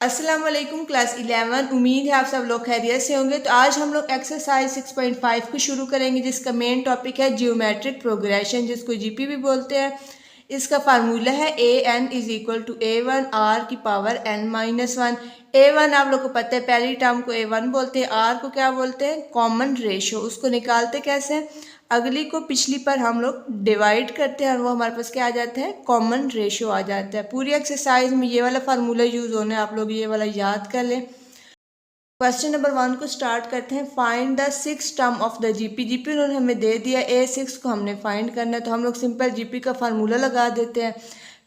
अस्सलाम वालेकुम क्लास 11। उम्मीद है आप सब लोग खैरियत से होंगे। तो आज हम लोग एक्सरसाइज 6.5 को शुरू करेंगे, जिसका मेन टॉपिक है जियोमेट्रिक प्रोग्रेशन, जिसको जीपी भी बोलते हैं। इसका फार्मूला है a n is equal to A1 r की पावर n-1। A1 आप लोग को पता है, पहली टर्म को A1 बोलते हैं, आर को क्या बोलते हैं, कॉमन रेशो। उसको निकालते कैसे हैं, अगली को पिछली पर हम लोग डिवाइड करते हैं और वो हमारे पास क्या आ जाता है, कॉमन रेशो आ जाता है। पूरी एक्सरसाइज में ये वाला फार्मूला यूज़ होना है, आप लोग ये वाला याद कर लें। क्वेश्चन नंबर 1 को स्टार्ट करते हैं। Find the 6 term of the GP. GP उन्होंने हमें दे दिया, A6 को हमने फाइंड करना है, तो हम लोग सिंपल जीपी का फार्मूला लगा देते हैं।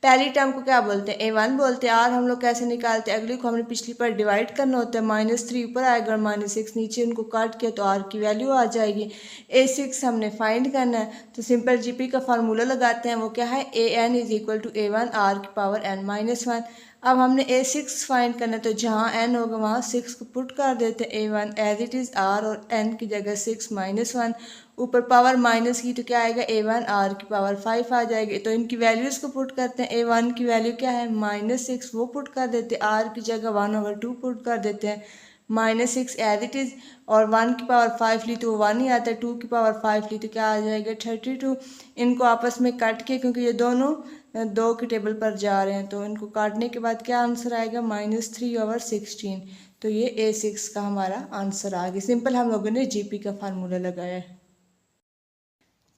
पहली टर्म को क्या बोलते हैं, A1 बोलते हैं। आर हम लोग कैसे निकालते हैं, अगली को हमने पिछली पर डिवाइड करना होता है। -3 ऊपर आएगा और -6 नीचे, उनको काट किया तो आर की वैल्यू आ जाएगी। A6 हमने फाइंड करना है, तो सिंपल जीपी का फार्मूला लगाते हैं। वो क्या है, AN is equal to A1 r की पावर n-1। अब हमने A6 फाइंड करना है, तो जहाँ n होगा वहाँ 6 को पुट कर देते हैं। A1 as it is r और n की जगह 6 -1, ऊपर पावर माइनस की तो क्या आएगा, A1 r की पावर 5 आ जाएगी। तो इनकी वैल्यूज़ को पुट करते हैं। A1 की वैल्यू क्या है, -6, वो पुट कर देते हैं। r की जगह 1/2 पुट कर देते हैं। -6 एज इट इज़, और 1 की पावर 5 ली तो वो 1 ही आता है। 2 की पावर 5 ली तो क्या आ जाएगा, 32। इनको आपस में काट के, क्योंकि ये दोनों 2 के टेबल पर जा रहे हैं, तो इनको काटने के बाद क्या आंसर आएगा, -3/16। तो ये A6 का हमारा आंसर आ गया। सिंपल हम लोगों ने जीपी का फार्मूला लगाया है।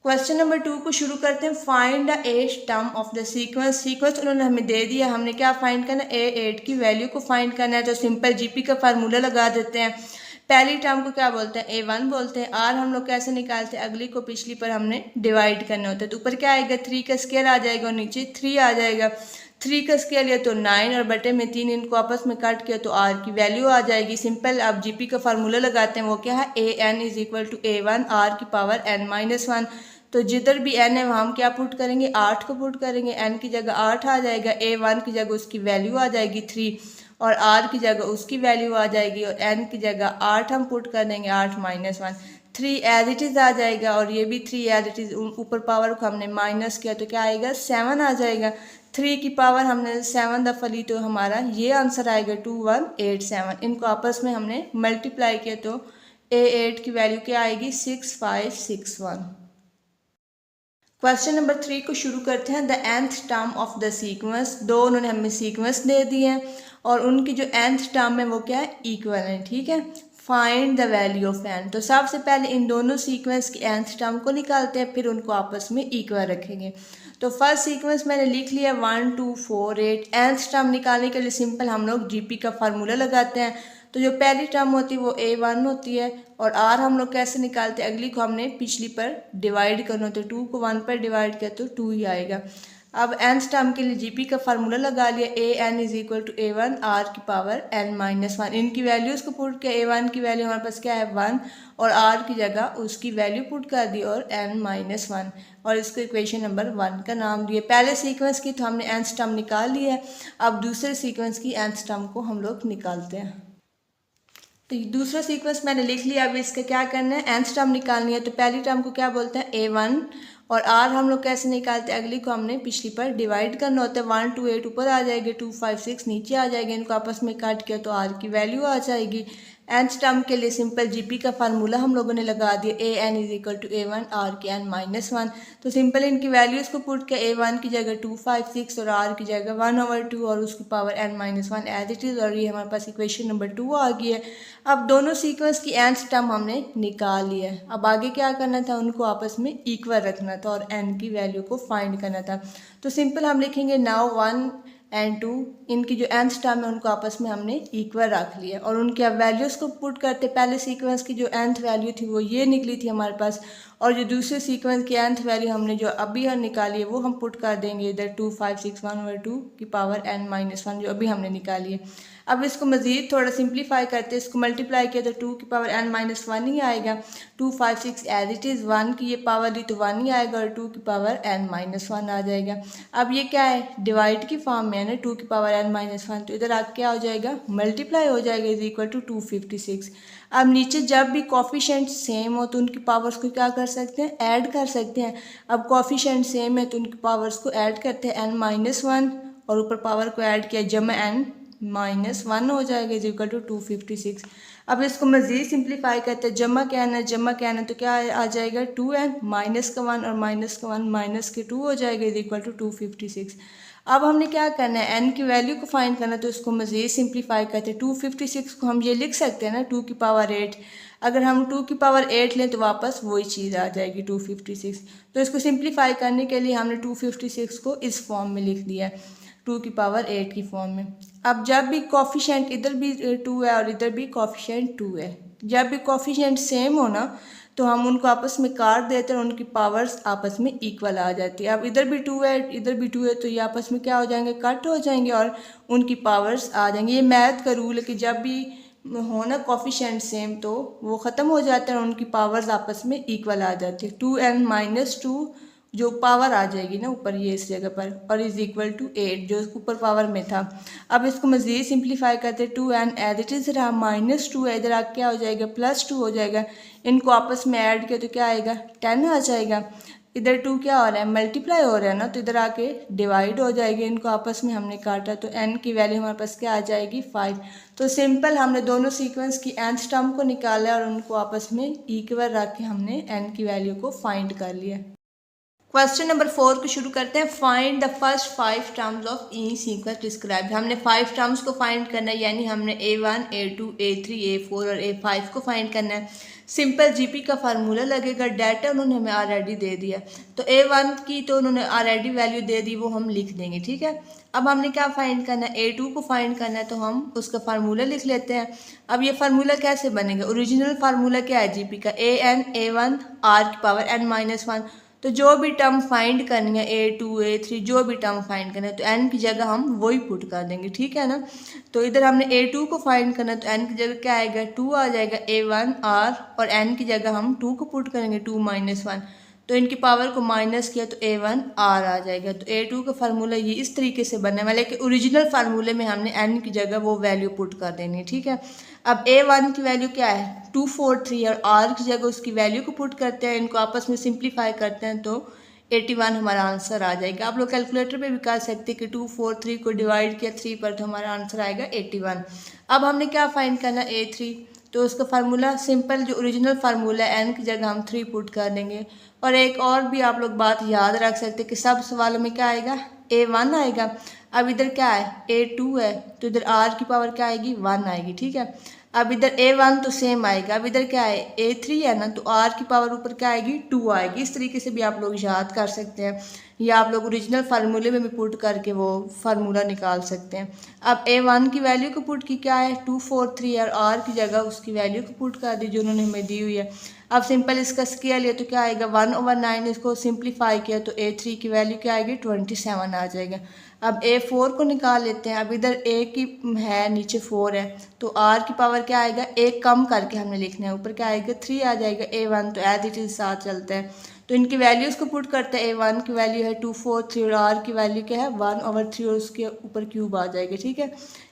क्वेश्चन नंबर 2 को शुरू करते हैं। Find the age term of the sequence. Sequence उन्होंने हमें दे दिया, हमने क्या फाइंड करना है, A8 की वैल्यू को फाइंड करना है। तो सिंपल जीपी का फार्मूला लगा देते हैं। पहली टर्म को क्या बोलते हैं, A1 बोलते हैं। आर हम लोग कैसे निकालते हैं, अगली को पिछली पर हमने डिवाइड करना होता है। तो ऊपर क्या आएगा, 3 का स्क्वायर आ जाएगा और नीचे 3 आ जाएगा। 3 का स्क्वायर लिया तो 9 और बटे में 3, इनको आपस में काट किया तो आर की वैल्यू आ जाएगी। सिंपल आप जीपी का फार्मूला लगाते हैं। वो क्या है, AN is equal to A1 r की पावर n-1। तो जिधर भी n है वहाँ हम क्या पुट करेंगे, 8 को पुट करेंगे। n की जगह 8 आ जाएगा, A1 की जगह उसकी वैल्यू आ जाएगी 3, और r की जगह उसकी वैल्यू आ जाएगी, और n की जगह 8 हम पुट कर देंगे, 8 -1। 3 एज इट इज़ आ जाएगा, और ये भी 3 एज इट इज़, ऊपर पावर को हमने माइनस किया तो क्या आएगा, 7 आ जाएगा। 3 की पावर हमने 7 दफ़ा ली तो हमारा ये आंसर आएगा 2187। इनको आपस में हमने मल्टीप्लाई किया तो A8 की वैल्यू क्या आएगी, 6561। क्वेश्चन नंबर 3 को शुरू करते हैं। The nth term of the sequence. दो उन्होंने हमें सीक्वेंस दे दिए हैं और उनकी जो nth टर्म है वो क्या है, इक्वल है। ठीक है, find the value of n। तो सबसे पहले इन दोनों सीक्वेंस की nth टर्म को निकालते हैं, फिर उनको आपस में इक्वल रखेंगे। तो फर्स्ट सीक्वेंस मैंने लिख लिया 1 2 4 8। nth टर्म निकालने के लिए सिंपल हम लोग जीपी का फार्मूला लगाते हैं। तो जो पहली टर्म होती है वो A1 होती है, और R हम लोग कैसे निकालते हैं, अगली को हमने पिछली पर डिवाइड करना होता है। 2 को 1 पर डिवाइड किया तो 2 ही आएगा। अब nth टर्म के लिए जीपी का फार्मूला लगा लिया। AN is equal to A1 R की पावर n-1। इनकी वैल्यूज़ को पुट किया। A1 की वैल्यू हमारे पास क्या है, 1, और R की जगह उसकी वैल्यू पुट कर दी और n-1, और इसको इक्वेशन नंबर 1 का नाम दिया। पहले सीक्वेंस की तो हमने nth टर्म निकाल लिया है, अब दूसरे सीक्वेंस की nth टर्म को हम लोग निकालते हैं। तो दूसरा सीक्वेंस मैंने लिख लिया। अब इसका क्या करना है, nth टर्म निकालनी है। तो पहली टर्म को क्या बोलते हैं, A1, और R हम लोग कैसे निकालते हैं, अगली को हमने पिछली पर डिवाइड करना होता है। 1 2 8 ऊपर आ जाएगी, 2 5 6 नीचे आ जाएगी। इनको आपस में काट किया तो R की वैल्यू आ जाएगी। nth टर्म के लिए सिंपल जीपी का फार्मूला हम लोगों ने लगा दिया। AN is equal to A1 R की n-1। तो सिंपल इनकी वैल्यूज़ को पुट किया। A1 की जगह 2 5 6 और R की जगह 1/2 और उसकी power n-1 as it is, और ये हमारे पास इक्वेशन नंबर 2 आ गई है। अब दोनों सीक्वेंस की nth टर्म हमने निकाल लिया है। अब आगे क्या करना था, उनको आपस में इक्वल रखना था और n की वैल्यू को फाइंड करना था। तो सिंपल हम लिखेंगे नाउ 1 एंड 2, इनकी जो nth टर्म है उनको आपस में हमने इक्वल रख लिया और उनके अब वैल्यूज़ को पुट करते। पहले सीक्वेंस की जो nth वैल्यू थी वो ये निकली थी हमारे पास, और जो दूसरे सीक्वेंस की nth वैल्यू हमने जो अभी हम निकाली है वो हम पुट कर देंगे इधर। 2 5 6 1/2 की पावर n-1 जो अभी हमने निकाली है। अब इसको मज़ीद थोड़ा सिंप्लीफाई करते हैं, इसको मल्टीप्लाई किया तो 2 की पावर n-1 ही आएगा। 2 5 6 एज इट इज़, 1 की ये पावर दी तो 1 ही आएगा, और 2 की पावर n-1 आ जाएगा। अब ये क्या है, डिवाइड की फॉर्म में है ना, 2 की पावर n-1, तो इधर आके क्या हो जाएगा, मल्टीप्लाई हो जाएगा, इज इक्वल टू 256। अब नीचे जब भी कॉफिशेंट सेम हो तो उनकी पावर्स को क्या कर सकते हैं, ऐड कर सकते हैं। अब कॉफिशेंट सेम है तो उनकी पावर्स को ऐड करते हैं n-1, और ऊपर पावर को ऐड किया जमा n -1 हो जाएगा इज इक्वल टू 256। अब इसको मज़ीद सिंप्लीफाई करते हैं, जमा क्या है तो क्या आ जाएगा 2n माइनस का 1 और माइनस का 1 माइनस के 2 हो जाएगा इज इक्वल टू 256। अब हमने क्या करना है, n की वैल्यू को फाइंड करना है, तो इसको मज़ीद सिंप्लीफाई करते हैं। 256 को हम ये लिख सकते हैं ना 2 की पावर 8। अगर हम 2 की पावर 8 लें तो वापस वही चीज़ आ जाएगी 256। तो इसको सिंप्लीफाई करने के लिए हमने 256 को इस फॉर्म में लिख दिया है, 2 की पावर 8 की फॉर्म में। अब जब भी कोफिशिएंट इधर भी 2 है और इधर भी कोफिशिएंट 2 है, जब भी कोफिशिएंट सेम हो ना तो हम उनको आपस में काट देते हैं और उनकी पावर्स आपस में इक्वल आ जाती है। अब इधर भी 2 है इधर भी 2 है तो ये आपस में क्या हो जाएंगे, कट हो जाएंगे और उनकी पावर्स आ जाएंगे। ये मैथ का रूल है कि जब भी हो ना कोफिशिएंट सेम तो वो ख़त्म हो जाता है और उनकी पावर्स आपस में इक्वल आ जाती है। 2n-2 जो पावर आ जाएगी ना ऊपर ये इस जगह पर, और इज़ इक्वल टू 8 जो ऊपर पावर में था। अब इसको मज़ीद सिंप्लीफाई करते हैं, 2n एज इट इज़ रहा, -2 है इधर आके क्या हो जाएगा +2 हो जाएगा। इनको आपस में ऐड किया तो क्या आएगा 10 आ जाएगा। इधर 2 क्या हो रहा है मल्टीप्लाई हो रहा है ना, तो इधर आके डिवाइड हो जाएगी। इनको आपस में हमने काटा तो n की वैल्यू हमारे पास क्या आ जाएगी 5। तो सिंपल हमने दोनों सीक्वेंस की nth टर्म को निकाला और उनको आपस में इक्वल रख के हमने n की वैल्यू को फाइंड कर लिया। क्वेश्चन नंबर 4 को शुरू करते हैं। Find the first 5 terms of E sequence describe. हमने 5 टर्म्स को फाइंड करना है, यानी हमने A1, A2, A3, A4 और A5 को फाइंड करना है। सिंपल जीपी का फार्मूला लगेगा, डाटा उन्होंने हमें ऑलरेडी दे दिया, तो A1 की तो उन्होंने ऑलरेडी वैल्यू दे दी, वो हम लिख देंगे, ठीक है। अब हमने क्या फाइंड करना है, A2 को फाइंड करना है, तो हम उसका फार्मूला लिख लेते हैं। अब ये फार्मूला कैसे बनेगा, ओरिजिनल फार्मूला क्या है जीपी का, AN A1 R की पावर n-1। तो जो भी टर्म फाइंड करनी है A2 A3 जो भी टर्म फाइंड करना है तो n की जगह हम वही पुट कर देंगे, ठीक है ना। तो इधर हमने A2 को फाइंड करना है तो n की जगह क्या आएगा 2 आ जाएगा A1 R, और n की जगह हम 2 को पुट करेंगे 2-1, तो इनकी पावर को माइनस किया तो A1 R आ जाएगा। तो A2 का फार्मूला ये इस तरीके से बनने वाला है कि ओरिजिनल फार्मूले में हमने n की जगह वो वैल्यू पुट कर देनी है, ठीक है। अब A1 की वैल्यू क्या है 243 और R की जगह उसकी वैल्यू को पुट करते हैं, इनको आपस में सिंप्लीफाई करते हैं तो 81 हमारा आंसर आ जाएगा। आप लोग कैलकुलेटर पे भी कर सकते हैं कि 243 को डिवाइड किया 3 पर तो हमारा आंसर आएगा 81। अब हमने क्या फाइंड करना A3, तो उसका फार्मूला सिंपल जो ओरिजिनल फार्मूला है n की जगह हम 3 पुट कर देंगे। और एक और भी आप लोग बात याद रख सकते हैं कि सब सवालों में क्या आएगा A1 आएगा। अब इधर क्या है A2 है तो इधर R की पावर क्या आएगी 1 आएगी, ठीक है। अब इधर A1 तो सेम आएगा। अब इधर क्या है A3 है ना, तो R की पावर ऊपर क्या आएगी 2 आएगी। इस तरीके से भी आप लोग याद कर सकते हैं, या आप लोग ओरिजिनल फार्मूले में भी पुट करके वो फार्मूला निकाल सकते हैं। अब A1 की वैल्यू को पुट की क्या है 243 और R की जगह उसकी वैल्यू को पुट कर दी जो उन्होंने हमें दी हुई है। अब सिंपल इसका स्केयर लिया तो क्या आएगा 1/9, इसको सिंप्लीफाई किया तो A3 की वैल्यू क्या आएगी 27 आ जाएगा। अब A4 को निकाल लेते हैं। अब इधर A की है नीचे 4 है तो R की पावर क्या आएगा 1 कम करके हमने लिखना है, ऊपर क्या आएगा 3 आ जाएगा। A1 तो एज इट इज साथ चलता है तो इनकी वैल्यूज़ को पुट करते हैं। A1 की वैल्यू है 243 और R की वैल्यू क्या है 1/3 और उसके ऊपर क्यूब आ जाएगा, ठीक है।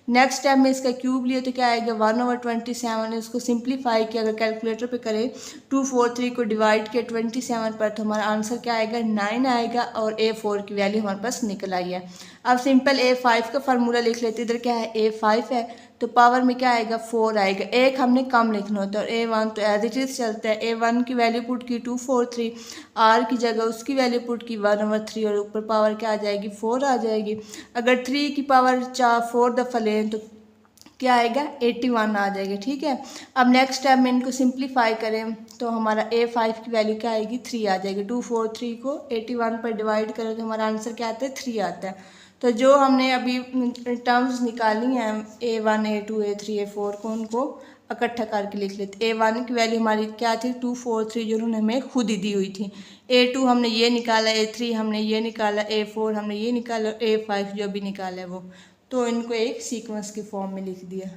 नेक्स्ट स्टेप में इसका क्यूब लिए तो क्या आएगा 1/27। इसको सिंप्लीफाई किया अगर कैलकुलेटर पे करें 243 को डिवाइड किया 27 पर तो हमारा आंसर क्या आएगा 9 आएगा, और A4 की वैल्यू हमारे पास निकल आई है। अब सिंपल A5 का फार्मूला लिख लेते हैं। इधर क्या है A5 है तो पावर में क्या आएगा 4 आएगा, एक हमने कम लिखना होता है। और A1 तो एज इट इज चलता है। A1 की वैल्यू पुट की 243, R की जगह उसकी वैल्यू पुट की 1/3 और ऊपर पावर क्या आ जाएगी 4 आ जाएगी। अगर 3 की पावर 4 दफ़ा लें तो क्या आएगा 81 आ जाएगा, ठीक है। अब नेक्स्ट स्टेप में इनको सिंप्लीफाई करें तो हमारा A5 की वैल्यू क्या आएगी 3 आ जाएगी। 243 को 81 पर डिवाइड करें तो हमारा आंसर क्या आता है 3 आता है। तो जो हमने अभी टर्म्स निकाली हैं A1 A2 A3 A4 को उनको इकट्ठा करके लिख लेते। A1 की वैल्यू हमारी क्या थी 243 जो उन्होंने हमें खुद ही दी हुई थी। A2 हमने ये निकाला, A3 हमने ये निकाला, A4 हमने ये निकाला, A5 जो भी निकाला है वो, तो इनको एक सीक्वेंस के फॉर्म में लिख दिया।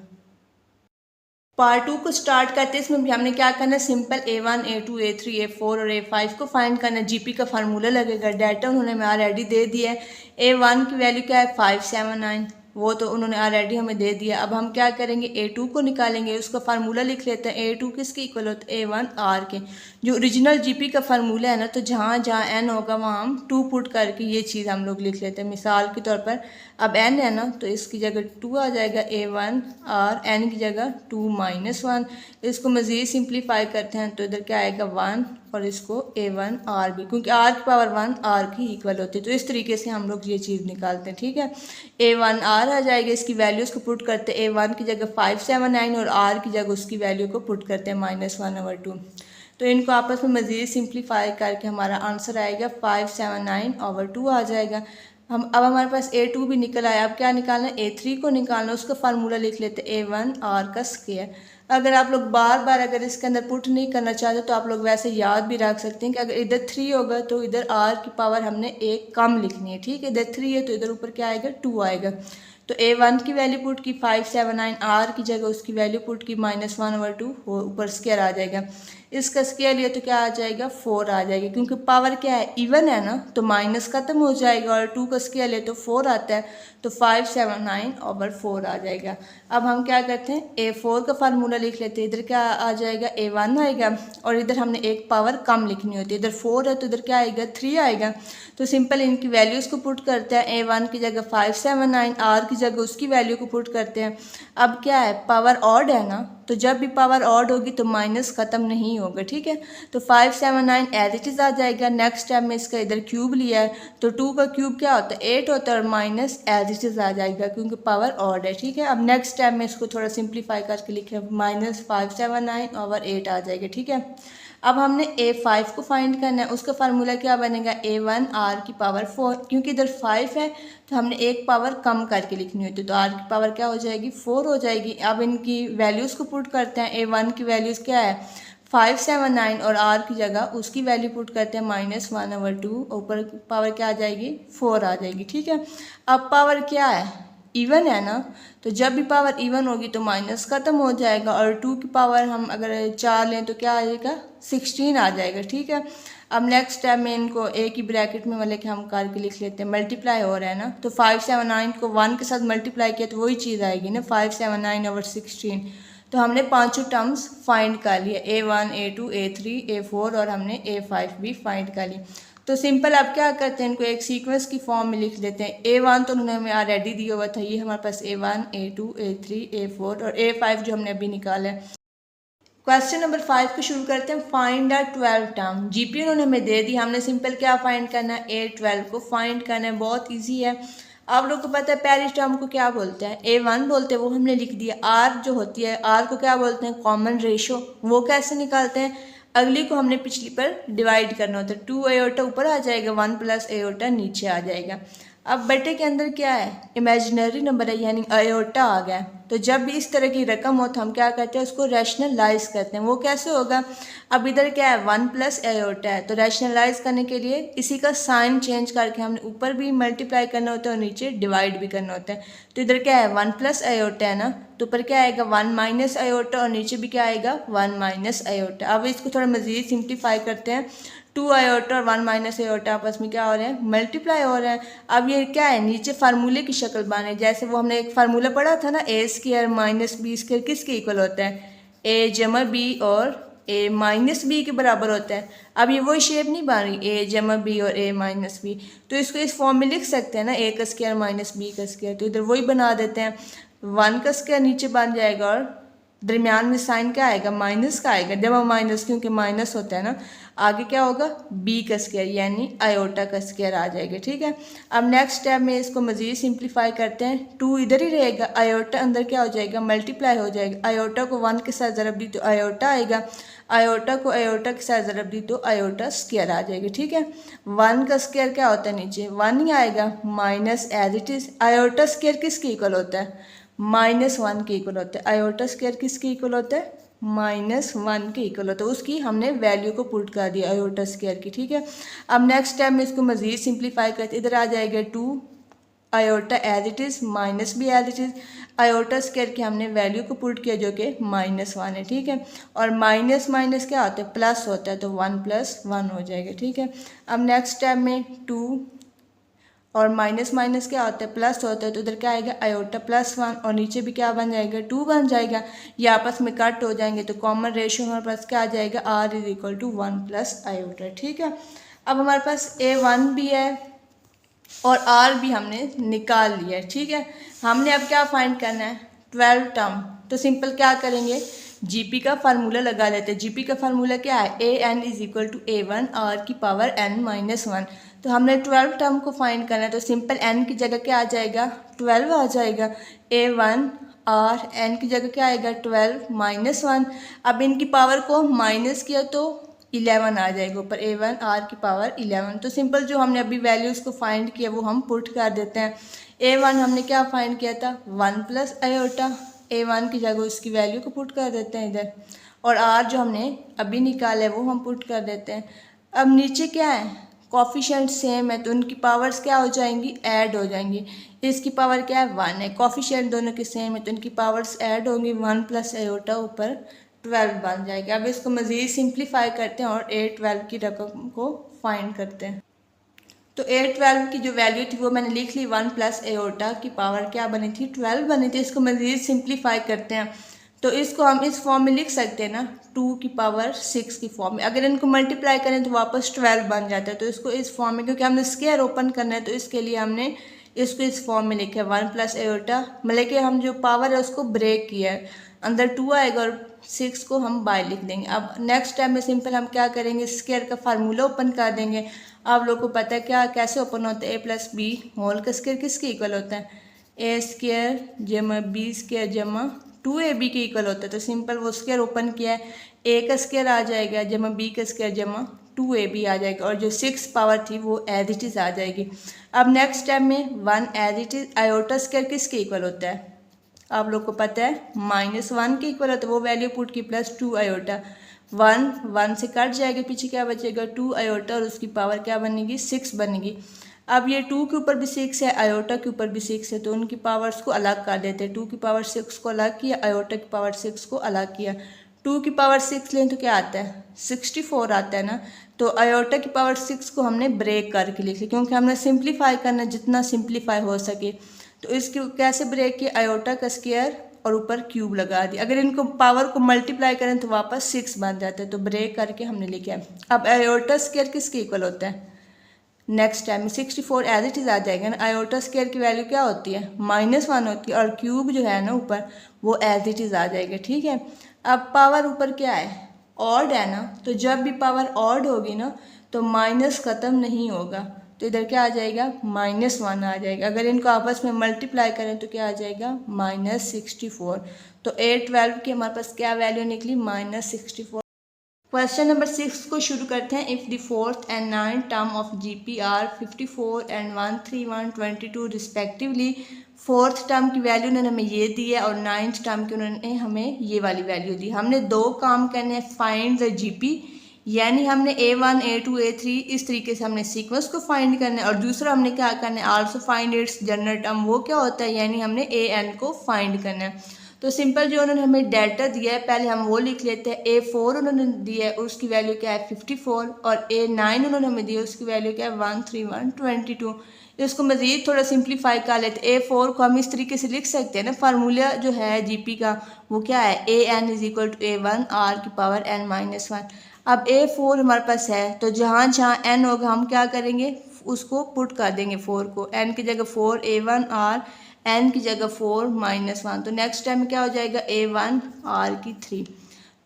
पार्ट 2 को स्टार्ट करते हैं। इसमें भी हमने क्या करना है simple A1 A2 A3 A4 और A5 को फाइंड करना है। जीपी का फार्मूला लगेगा, डाटा उन्होंने हमें ऑलरेडी दे दिया है। A1 की वैल्यू क्या है 579, वो तो उन्होंने ऑलरेडी हमें दे दिया। अब हम क्या करेंगे, A2 को निकालेंगे, उसका फार्मूला लिख लेते हैं। A2 किसके इक्वल होता है, A1R के, जो ओरिजिनल GP का फार्मूला है ना, तो जहाँ जहाँ n होगा वहाँ हम 2 पुट करके ये चीज़ हम लोग लिख लेते हैं। मिसाल के तौर पर अब n है ना, तो इसकी जगह 2 आ जाएगा, A1R, n की जगह 2 - 1। इसको मज़ीद सिंप्लीफाई करते हैं तो इधर क्या आएगा 1, और इसको A1R भी, क्योंकि R की पावर 1 R की इक्वल होती है। तो इस तरीके से हम लोग ये चीज़ निकालते हैं, ठीक है। A1R आ जाएगा, इसकी वैल्यूज़ को पुट करते हैं। A1 की जगह 579 और R की जगह उसकी वैल्यू को पुट करते हैं -1/2। तो इनको आपस में मज़ीद सिंप्लीफाई करके हमारा आंसर आएगा 579/2 आ जाएगा। अब हमारे पास A2 भी निकल आया। अब क्या निकालना है, A3 को निकालना। उसका फार्मूला लिख लेते हैं, A1R का स्क्वायर। अगर आप लोग बार बार अगर इसके अंदर पुट नहीं करना चाहते तो आप लोग वैसे याद भी रख सकते हैं कि अगर इधर 3 होगा तो इधर R की पावर हमने 1 कम लिखनी है, ठीक है। इधर 3 है तो इधर ऊपर क्या आएगा, 2 आएगा। तो A1 की वैल्यू पुट की 579, R की जगह उसकी वैल्यू पुट की -1/2, ऊपर स्क्वायर आ जाएगा। इसका स्क्वायर लिया तो क्या आ जाएगा, 4 आ जाएगा, क्योंकि पावर क्या है, इवन है ना, तो माइनस खत्म हो जाएगा, और 2 का स्क्वायर ले तो 4 आता है, तो 579/4 आ जाएगा। अब हम क्या करते हैं, A4 का फार्मूला लिख लेते हैं। इधर क्या आ जाएगा, A1 आएगा, और इधर हमने एक पावर कम लिखनी होती है। इधर 4 है तो इधर क्या आएगा, 3 आएगा। तो सिंपल इनकी वैल्यूज़ को पुट करते हैं। A1 की जगह 579, R की जगह उसकी वैल्यू को पुट करते हैं। अब क्या है, पावर ऑड है ना, तो जब भी पावर ऑड होगी तो माइनस ख़त्म नहीं होगा, ठीक है। तो 579 एज इट इज़ आ जाएगा। नेक्स्ट स्टेप में इसका इधर क्यूब लिया है, तो 2 का क्यूब क्या होता है, 8 होता है, और माइनस एज इट इज़ आ जाएगा क्योंकि पावर ऑड है, ठीक है। अब नेक्स्ट स्टेप में इसको थोड़ा सिंप्लीफाई करके लिखे, -579/8 आ जाएगा, ठीक है। अब हमने A5 को फाइंड करना है। उसका फार्मूला क्या बनेगा, A1R की पावर 4, क्योंकि इधर 5 है तो हमने एक पावर कम करके लिखनी होती है, तो R की पावर क्या हो जाएगी, 4 हो जाएगी। अब इनकी वैल्यूज़ को पुट करते हैं। A1 की वैल्यूज़ क्या है, 579, और R की जगह उसकी वैल्यू पुट करते हैं -1/2, ऊपर पावर क्या आ जाएगी, 4 आ जाएगी, ठीक है। अब पावर क्या है, इवन है ना, तो जब भी पावर इवन होगी तो माइनस ख़त्म हो जाएगा, और 2 की पावर हम अगर 4 लें तो क्या आ जाएगा, 16 आ जाएगा, ठीक है। अब नेक्स्ट स्टेप में इनको एक ही ब्रैकेट में मतलब कि हम करके लिख लेते हैं, मल्टीप्लाई हो रहा है ना, तो 579 को 1 के साथ मल्टीप्लाई किया तो वही चीज़ आएगी ना, 579/16। तो हमने पांचों टर्म्स फाइंड कर लिए, A1, A2, A3, A4, और हमने A5 भी फाइंड कर ली। तो सिंपल अब क्या करते हैं, इनको एक सीक्वेंस की फॉर्म में लिख देते हैं। A1 तो उन्होंने हमें ऑलरेडी दिया हुआ था, ये हमारे पास A1, A2, A3, A4 और A5 जो हमने अभी निकाला है। क्वेश्चन नंबर 5 को शुरू करते हैं। Find the 12 term. GP उन्होंने हमें दे दी, हमने सिंपल क्या फाइंड करना है, A12 को फाइंड करना है। बहुत ईजी है। आप लोग को पता है पहली टर्म को क्या बोलते हैं, A1 बोलते हैं, वो हमने लिख दिया। R जो होती है, R को क्या बोलते हैं, कॉमन रेशो, वो कैसे निकालते हैं। अगली को हमने पिछली पर डिवाइड करना होता है। 2 आयोटा ऊपर आ जाएगा, 1 + आयोटा नीचे आ जाएगा। अब बटे के अंदर क्या है, इमेजिनरी नंबर है, यानी आयोटा आ गया। तो जब भी इस तरह की रकम हो तो हम क्या करते हैं, उसको रैशनलाइज करते हैं। वो कैसे होगा, अब इधर क्या है, 1 + आयोटा है, तो रैशनलाइज करने के लिए इसी का साइन चेंज करके हमने ऊपर भी मल्टीप्लाई करना होता है और नीचे डिवाइड भी करना होता है। तो इधर क्या है, 1 + आयोटा है ना, तो ऊपर क्या आएगा, 1 - आयोटा, और नीचे भी क्या आएगा, 1 - आयोटा। अब इसको थोड़ा मज़ीद सिंप्लीफाई करते हैं। 2 आयोटा और 1 - आयोटा आपस में क्या हो रहे हैं, मल्टीप्लाई हो रहे हैं। अब ये क्या है, नीचे फार्मूले की शक्ल बने, जैसे वो हमने एक फार्मूला पढ़ा था ना, A² - B² किसके इक्वल होता है, A + B और A - B के बराबर होता है। अब ये वही शेप नहीं बन रही, A + B और A - B, तो इसको इस फॉर्म में लिख सकते हैं ना, A² - B²। तो इधर वही बना देते हैं, 1 का स्क्वायर नीचे बन जाएगा, और दरमियान में साइन क्या आएगा, माइनस का आएगा, जब हम माइनस, क्योंकि माइनस होता है ना, आगे क्या होगा, B का स्क्वायर यानी आयोटा का स्क्वायर आ जाएगा, ठीक है। अब नेक्स्ट स्टेप में इसको मज़ीद सिंप्लीफाई करते हैं। 2 इधर ही रहेगा, आयोटा अंदर क्या हो जाएगा, मल्टीप्लाई हो जाएगा। आयोटा को 1 के साथ ज़रब दी तो आयोटा आएगा, आयोटा को आयोटा के साथ ज़रब दी तो आयोटा स्क्वायर आ जाएगा, ठीक है। 1 का स्क्वायर क्या होता है, नीचे 1 ही आएगा, minus as it is. Iota square किसके इक्वल होता है, -1 के इक्वल होता है। आयोटा स्क्वायर किसके इक्वल होता है, -1 के इक्वल होता है। उसकी हमने वैल्यू को पुट कर दिया आयोटा स्क्वायर की, ठीक है। अब नेक्स्ट स्टेप में इसको मज़ीद सिंप्लीफाई करते, इधर आ जाएगा 2 iota as it is, minus भी as it is. Iota square की हमने वैल्यू को पुट किया जो कि -1 है, ठीक है। और माइनस माइनस क्या होता है, प्लस होता है, तो 1 + 1 हो जाएगा, ठीक है। अब नेक्स्ट स्टेप में 2 और माइनस माइनस क्या होता है, प्लस होता है, तो उधर क्या आएगा आयोटा +1 और नीचे भी क्या बन जाएगा 2 बन जाएगा। ये आपस में कट हो जाएंगे तो कॉमन रेशियो हमारे पास क्या आ जाएगा r = 1 + आयोटा। ठीक है, अब हमारे पास a1 भी है और r भी हमने निकाल लिया है। ठीक है, हमने अब क्या फाइंड करना है 12 टर्म। तो सिंपल क्या करेंगे, जीपी का फार्मूला लगा लेते हैं। जीपी का फार्मूला क्या है, an = a1 r⁻n-1। तो हमने 12 टर्म को फाइंड करना है, तो सिंपल n की जगह क्या आ जाएगा 12 आ जाएगा, a1 r n की जगह क्या आएगा 12 - 1। अब इनकी पावर को माइनस किया तो 11 आ जाएगा ऊपर, a1 r⁻11। तो सिंपल जो हमने अभी वैल्यूज़ को फाइंड किया वो हम पुट कर देते हैं। a1 हमने क्या फाइंड किया था 1 + आयोटा, a1 की जगह उसकी वैल्यू को पुट कर देते हैं इधर, और r जो हमने अभी निकाला है वो हम पुट कर देते हैं। अब नीचे क्या है, कॉफिशिएंट सेम है तो उनकी पावर्स क्या हो जाएंगी, ऐड हो जाएंगी। इसकी पावर क्या है 1 है, कॉफिशिएंट दोनों के सेम है तो इनकी पावर्स ऐड होंगी, 1 + आयोटा ऊपर 12 बन जाएगा। अब इसको मज़ीद सिंप्लीफाई करते हैं और a12 की रकम को फाइंड करते हैं। तो a12 की जो वैल्यू थी वो मैंने लिख ली, 1 + आयोटा की पावर क्या बनी थी 12 बनी थी। इसको मज़ीद सिंप्लीफाई करते हैं तो इसको हम इस फॉर्म में लिख सकते हैं ना, 2⁻6 की फॉर्म में। अगर इनको मल्टीप्लाई करें तो वापस 12 बन जाता है। तो इसको इस फॉर्म में, क्योंकि हमने स्क्वायर ओपन करना है तो इसके लिए हमने इसको इस फॉर्म में लिखा है 1 + आयोटा, मतलब कि हम जो पावर है उसको ब्रेक किया है, अंदर 2 आएगा और 6 को हम बाय लिख देंगे। अब नेक्स्ट स्टेप में सिंपल हम क्या करेंगे, स्क्वायर का फार्मूला ओपन कर देंगे। आप लोगों को पता है क्या कैसे ओपन होता है, a + b होल का स्क्वायर किसके इक्वल होता है, a² + b² = 2ab के इक्वल होता है। तो सिंपल वो स्क्वायर ओपन किया है, a का स्क्वायर आ जाएगा जमा b का स्क्वायर = 2ab आ जाएगा, और जो 6 पावर थी वो एज इट इज़ आ जाएगी। अब नेक्स्ट स्टेप में 1 as it is, iota square किसके इक्वल होता है, आप लोग को पता है -1 के इक्वल होता है, वो वैल्यू पुट की +2 आयोटा, 1 से कट जाएगा, पीछे क्या बचेगा 2 आयोटा और उसकी पावर क्या बनेगी 6 बनेगी। अब ये 2 के ऊपर भी 6 है, आयोटा के ऊपर भी 6 है, तो उनकी पावर्स को अलग कर देते हैं। 2 की पावर 6 को अलग किया, आयोटा की पावर 6 को अलग किया। 2 की पावर 6 लें तो क्या आता है 64 आता है ना। तो आयोटा की पावर 6 को हमने ब्रेक करके लिख लिया, क्योंकि हमने सिंप्लीफाई करना, जितना सिंप्लीफाई हो सके। तो इसकी कैसे ब्रेक किया, आयोटा का स्क्वायर और ऊपर क्यूब लगा दिया। अगर इनको पावर को मल्टीप्लाई करें तो वापस 6 बन जाता है, तो ब्रेक करके हमने लिखा। अब आयोटा स्क्वायर किसके इक्वल होता है, नेक्स्ट टाइम में 64 एज इट इज़ आ जाएगा ना। आयोटा स्क्वायर की वैल्यू क्या होती है -1 होती है, और क्यूब जो है ना ऊपर वो एज इट इज़ आ जाएगा। ठीक है, अब पावर ऊपर क्या है ऑड है ना, तो जब भी पावर ऑड होगी ना तो माइनस ख़त्म नहीं होगा, तो इधर क्या आ जाएगा -1 आ जाएगा। अगर इनको आपस में मल्टीप्लाई करें तो क्या आ जाएगा -64। तो a12 की हमारे पास क्या वैल्यू निकली -64। क्वेश्चन नंबर 6 को शुरू करते हैं। If the 4th and 9th term of GP are 54 and 13122 respectively, 4th term की वैल्यू उन्होंने हमें ये दी है और 9th टर्म की उन्होंने हमें ये वाली वैल्यू दी। हमने दो काम करने हैं, फाइंड द जीपी, यानी हमने a1 a2 a3 इस तरीके से हमने सीक्वेंस को फाइंड करना है, और दूसरा हमने क्या करना है also find its general term. वो क्या होता है, यानी हमने an को फाइंड करना है। तो सिंपल जो उन्होंने हमें डाटा दिया है पहले हम वो लिख लेते हैं। a4 उन्होंने दिया है उसकी वैल्यू क्या है 54, और a9 उन्होंने हमें दिया उसकी वैल्यू क्या है 13122। इसको मज़ीद थोड़ा सिंप्लीफाई कर लेते हैं। a4 को हम इस तरीके से लिख सकते हैं ना, फार्मूला जो है जीपी का वो क्या है an = a1 r⁻n-1। अब a4 हमारे पास है तो जहाँ जहाँ n होगा हम क्या करेंगे उसको पुट कर देंगे 4 को, n की जगह 4, a1 r, n की जगह 4 -1। तो नेक्स्ट टाइम क्या हो जाएगा a1 r⁻3।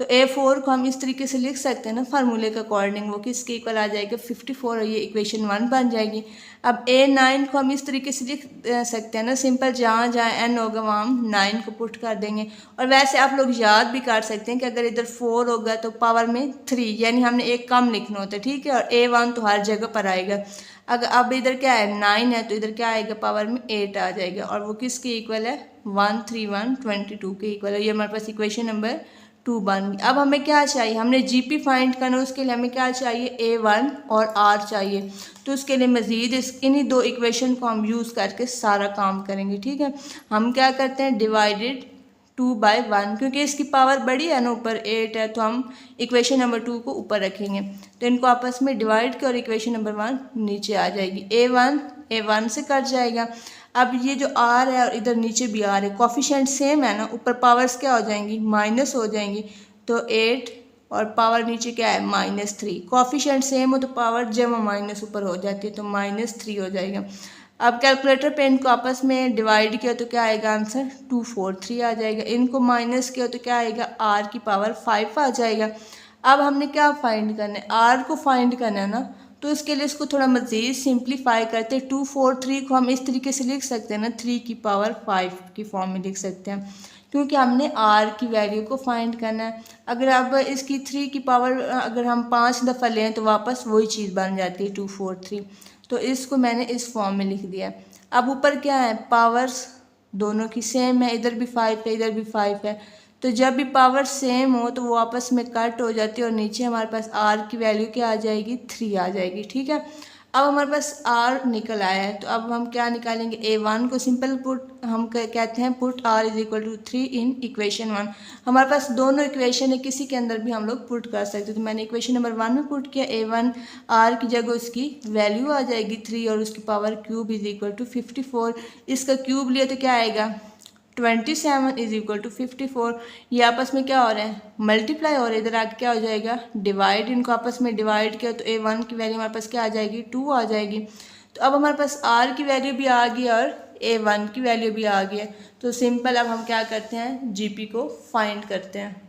तो a4 को हम इस तरीके से लिख सकते हैं ना फार्मूले के अकॉर्डिंग, वो किसके इक्वल आ जाएगा 54, और ये इक्वेशन 1 बन जाएगी। अब a9 को हम इस तरीके से लिख सकते हैं ना, सिंपल जहाँ जहाँ n होगा वहाँ हम 9 को पुट कर देंगे। और वैसे आप लोग याद भी कर सकते हैं कि अगर इधर 4 होगा तो पावर में 3, यानी हमने एक कम लिखना होता है। ठीक है, और a1 तो हर जगह पर आएगा। अगर अब इधर क्या है 9 है तो इधर क्या आएगा पावर में 8 आ जाएगा, और वो किसके इक्वल है 13122 के इक्वल है। ये हमारे पास इक्वेशन नंबर 2 बन गई। अब हमें क्या चाहिए, हमने जीपी फाइंड करना, उसके लिए हमें क्या चाहिए a1 और r चाहिए। तो उसके लिए मज़ीद इन्हीं दो इक्वेशन को हम यूज़ करके सारा काम करेंगे। ठीक है, हम क्या करते हैं डिवाइडेड 2/1, क्योंकि इसकी पावर बड़ी है ना, ऊपर 8 है, तो हम इक्वेशन नंबर 2 को ऊपर रखेंगे, तो इनको आपस में डिवाइड कर और इक्वेशन नंबर 1 नीचे आ जाएगी। A1 से कट जाएगा। अब ये जो R है और इधर नीचे भी R है, कोफिशिएंट सेम है ना, ऊपर पावर्स क्या हो जाएंगी, माइनस हो जाएंगी, तो 8 और पावर नीचे क्या है, -3। कोफिशिएंट सेम हो तो पावर जब माइनस ऊपर हो जाती है, तो -3 हो जाएगा। अब कैलकुलेटर पे इनको आपस में डिवाइड किया तो क्या आएगा आंसर, 243 आ जाएगा। इनको माइनस किया तो क्या आएगा, R की पावर 5 आ जाएगा। अब हमने क्या फाइंड करना है, R को फाइंड करना है ना, तो इसके लिए इसको थोड़ा मज़ीद सिंप्लीफाई करते हैं। 243 को हम इस तरीके से लिख सकते हैं ना, 3 की पावर 5 की फॉर्म में लिख सकते हैं, क्योंकि हमने R की वैल्यू को फाइंड करना है। अगर अब इसकी 3 की पावर अगर हम 5 दफ़ा लें तो वापस वही चीज़ बन जाती है 243, तो इसको मैंने इस फॉर्म में लिख दिया। अब ऊपर क्या है, पावर्स दोनों की सेम है, इधर भी 5 है इधर भी 5 है, तो जब भी पावर सेम हो तो वो आपस में कट हो जाती है और नीचे हमारे पास R की वैल्यू क्या आ जाएगी, 3 आ जाएगी। ठीक है, अब हमारे पास R निकल आया है, तो अब हम क्या निकालेंगे, A1 को सिंपल पुट हम कहते हैं put R is equal to 3 in equation 1। हमारे पास दोनों इक्वेशन है, किसी के अंदर भी हम लोग पुट कर सकते हैं, तो मैंने इक्वेशन नंबर 1 में पुट किया, A1 R की जगह उसकी वैल्यू आ जाएगी 3 और उसकी power cube is equal to 54। इसका क्यूब लिया तो क्या आएगा, 27 इज इक्वल टू 54। ये आपस में क्या हो रहा है, मल्टीप्लाई हो रहा है, इधर आके क्या हो जाएगा, डिवाइड। इनको आपस में डिवाइड किया तो A1 की वैल्यू हमारे पास क्या आ जाएगी, 2 आ जाएगी। तो अब हमारे पास R की वैल्यू भी आ गई और A1 की वैल्यू भी आ गई है, तो सिंपल अब हम क्या करते हैं, GP को फाइंड करते हैं।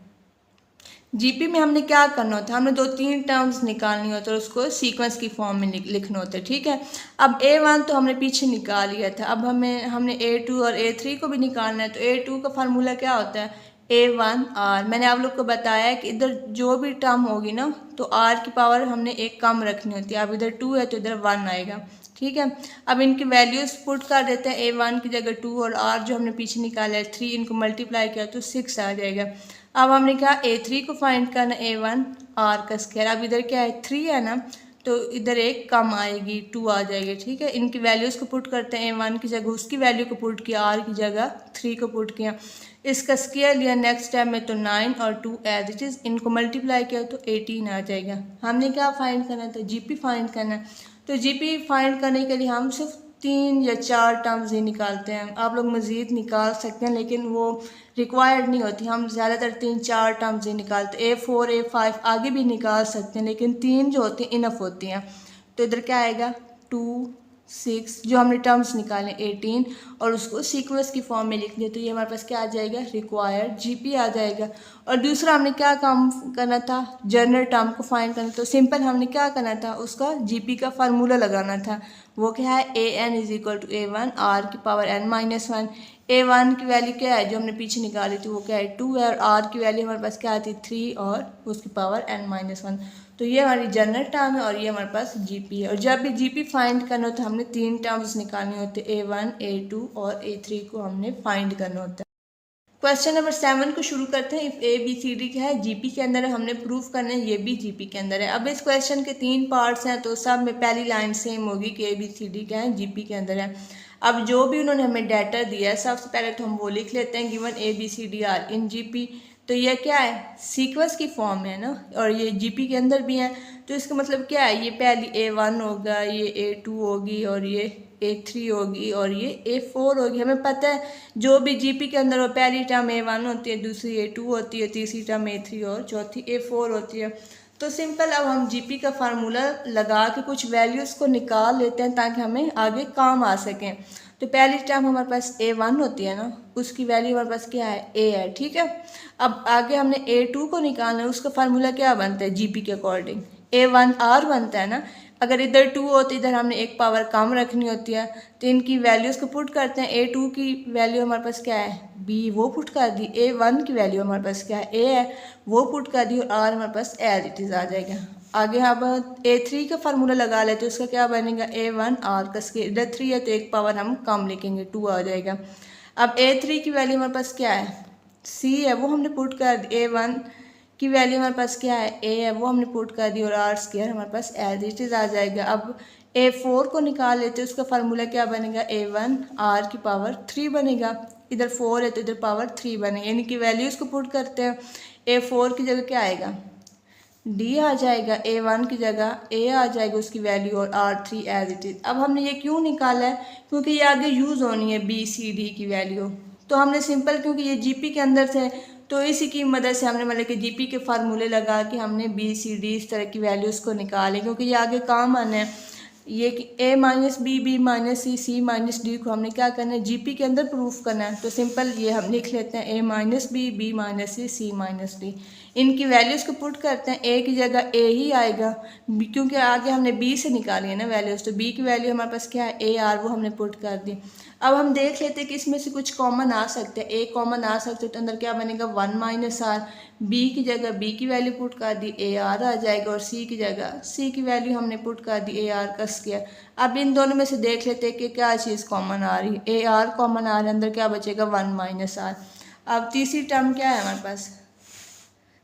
GP में हमने क्या करना होता है, हमने 2-3 टर्म्स निकालनी होती है और उसको सीक्वेंस की फॉर्म में लिखना होता है। ठीक है, अब A1 तो हमने पीछे निकाल लिया था, अब हमने A2 और A3 को भी निकालना है। तो A2 का फार्मूला क्या होता है, A1R। मैंने आप लोग को बताया है कि इधर जो भी टर्म होगी ना, तो R की पावर हमने एक कम रखनी होती है। अब इधर 2 है तो इधर 1 आएगा। ठीक है, अब इनकी वैल्यूज़ पुट कर देते हैं, A1 की जगह 2 और R जो हमने पीछे निकाला है 3, इनको मल्टीप्लाई किया तो 6 आ जाएगा। अब हमने कहा A3 को फाइंड करना, A1 R का स्क्वायर। अब इधर क्या है, 3 है ना, तो इधर एक कम आएगी, 2 आ जाएगी। ठीक है, इनकी वैल्यूज़ को पुट करते हैं, A1 की जगह उसकी वैल्यू को पुट किया, R की जगह 3 को पुट किया, इसका स्क्वायर लिया नेक्स्ट स्टेप में, तो 9 और 2 एज इट इज़, इनको मल्टीप्लाई किया तो 18 आ जाएगा। हमने क्या फाइंड करना था, GP फाइंड करना है। तो GP फाइंड करने के लिए हम सिर्फ 3 या 4 टर्म्स ही निकालते हैं। आप लोग मज़ीद निकाल सकते हैं, लेकिन वो रिक्वायर्ड नहीं होती, हम ज़्यादातर 3-4 टर्म्स ही निकालते हैं। A4 A5 आगे भी निकाल सकते हैं, लेकिन 3 जो होती हैं इनफ होती हैं। तो इधर क्या आएगा, 2 6 जो हमने टर्म्स निकाले 18 और उसको सीक्वेंस की फॉर्म में लिख दिया, तो ये हमारे पास क्या आ जाएगा, रिक्वायर्ड GP आ जाएगा। और दूसरा हमने क्या काम करना था, जनरल टर्म को फाइंड करना, तो सिंपल हमने क्या करना था, उसका GP का फार्मूला लगाना था। वो क्या है, AN is equal to A1 R की पावर n-1। A1 की वैल्यू क्या है जो हमने पीछे निकाली थी, वो क्या है 2 है, और R की वैल्यू हमारे पास क्या आती है 3 और उसकी पावर n-1। तो ये हमारी जनरल टर्म है और ये हमारे पास GP है। और जब भी GP फाइंड करना हो तो हमने 3 टर्म्स निकालने होते हैं, A1 A2 और A3 को हमने फाइंड करना होता है। क्वेश्चन नंबर 7 को शुरू करते हैं। इफ़ ABCD क्या है, GP के अंदर है, हमने प्रूफ करना है ये भी GP के अंदर है। अब इस क्वेश्चन के 3 पार्ट्स हैं, तो सब में पहली लाइन सेम होगी कि ABCD क्या है, GP के अंदर है। अब जो भी उन्होंने हमें डाटा दिया है, सबसे पहले तो हम वो लिख लेते हैं, given ABCD are in GP। तो ये क्या है, सीक्वेंस की फॉर्म है ना, और ये GP के अंदर भी है, तो इसका मतलब क्या है, ये पहली A1 होगा, ये A2 होगी और ये A3 होगी और ये A4 होगी। हमें पता है जो भी GP के अंदर हो, पहली टर्म A1 होती है, दूसरी A2 होती है, तीसरी टर्म A3 और चौथी A4 होती है। तो सिंपल अब हम GP का फार्मूला लगा के कुछ वैल्यूज़ को निकाल लेते हैं ताकि हमें आगे काम आ सकें। तो पहली टर्म हमारे पास A1 होती है ना, उसकी वैल्यू हमारे पास क्या है, A है। ठीक है, अब आगे हमने A2 को निकालना है, उसका फार्मूला क्या बनता है GP के अकॉर्डिंग, A1R बनता है ना। अगर इधर 2 हो तो इधर हमने एक पावर कम रखनी होती है, तो इनकी वैल्यूज़ को पुट करते हैं। A2 की वैल्यू हमारे पास क्या है, B, वो पुट कर दी। A1 की वैल्यू हमारे पास क्या है, A है, वो पुट कर दी, और R हमारे पास एज इट इज़ आ जाएगा। आगे हम A3 का फार्मूला लगा लेते हैं, उसका क्या बनेगा, A1R का स्केल, इधर 3 है तो एक पावर हम कम लिखेंगे, 2 आ जाएगा। अब A3 की वैल्यू हमारे पास क्या है, C है, वो हमने पुट कर दी। A1 की वैल्यू हमारे पास क्या है, A है, वो हमने पुट कर दी, और R स्क्वायर हमारे पास एज इट इज़ आ जाएगा। अब A4 को निकाल लेते हैं, उसका फार्मूला क्या बनेगा, A1 R की पावर 3 बनेगा। इधर 4 है तो इधर पावर 3 बने, यानी कि वैल्यूज़ को पुट करते हैं। A4 की जगह क्या आएगा, D आ जाएगा, A1 की जगह A आ जाएगा उसकी वैल्यू, और R3 एज इट इज़। अब हमने ये क्यों निकाला है, क्योंकि ये आगे यूज़ होनी है BCD की वैल्यू। तो हमने सिंपल, क्योंकि ये GP के अंदर थे तो इसी की मदद से हमने मतलब कि GP के फार्मूले लगा के हमने BCD इस तरह की वैल्यूज़ को निकाले, क्योंकि ये आगे काम आना है। ये कि A minus b, B minus C minus D को हमने क्या करना है, GP के अंदर प्रूफ करना है। तो सिंपल ये हम लिख लेते हैं A minus b, B minus C minus D। इनकी वैल्यूज़ को पुट करते हैं, A की जगह A ही आएगा, क्योंकि आगे हमने B से निकाली है ना वैल्यूज़, तो B की वैल्यू हमारे पास क्या है, AR, वो हमने पुट कर दी। अब हम देख लेते हैं कि इसमें से कुछ कॉमन आ सकते हैं। A कॉमन आ सकते हैं तो अंदर क्या बनेगा, 1 माइनस आर। B की जगह B की वैल्यू पुट कर दी, AR आ जाएगा, और C की जगह C की वैल्यू हमने पुट कर दी, AR का स्क्वायर। अब इन दोनों में से देख लेते हैं कि क्या चीज़ कॉमन आ रही है। AR कॉमन आ रहा है, अंदर क्या बचेगा, 1 माइनस आर। अब तीसरी टर्म क्या है हमारे पास,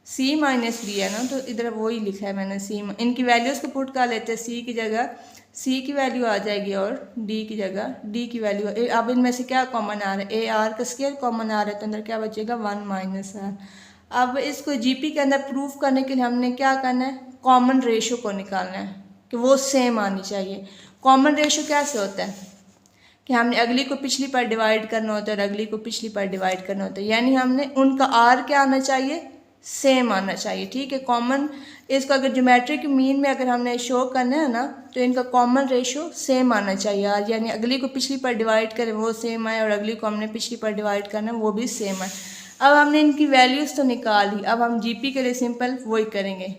C माइनस D है ना, तो इधर वही लिखा है मैंने C। इनकी वैल्यूज़ को पुट कर लेते हैं, C की जगह C की वैल्यू आ जाएगी और D की जगह D की वैल्यू। अब इनमें से क्या कॉमन आ रहा है, AR का स्क्वायर कॉमन आ रहा है, तो अंदर क्या बचेगा, 1 माइनस आर। अब इसको GP के अंदर प्रूफ करने के लिए हमने क्या करना है, कॉमन रेशो को निकालना है कि वो सेम आनी चाहिए। कॉमन रेशो कैसे होता है कि हमने अगली को पिछली पर डिवाइड करना होता है और अगली को पिछली पर डिवाइड करना होता है, यानी हमने उनका आर क्या आना चाहिए, सेम आना चाहिए। ठीक है, कॉमन, इसको अगर ज्योमेट्रिक मीन में अगर हमने शो करना है ना, तो इनका कॉमन रेशो सेम आना चाहिए यार, यानी अगली को पिछली पर डिवाइड करें वो सेम आए और अगली को हमने पिछली पर डिवाइड करना है वो भी सेम आए। अब हमने इनकी वैल्यूज़ तो निकाल ली, अब हम GP के लिए सिंपल वही करेंगे,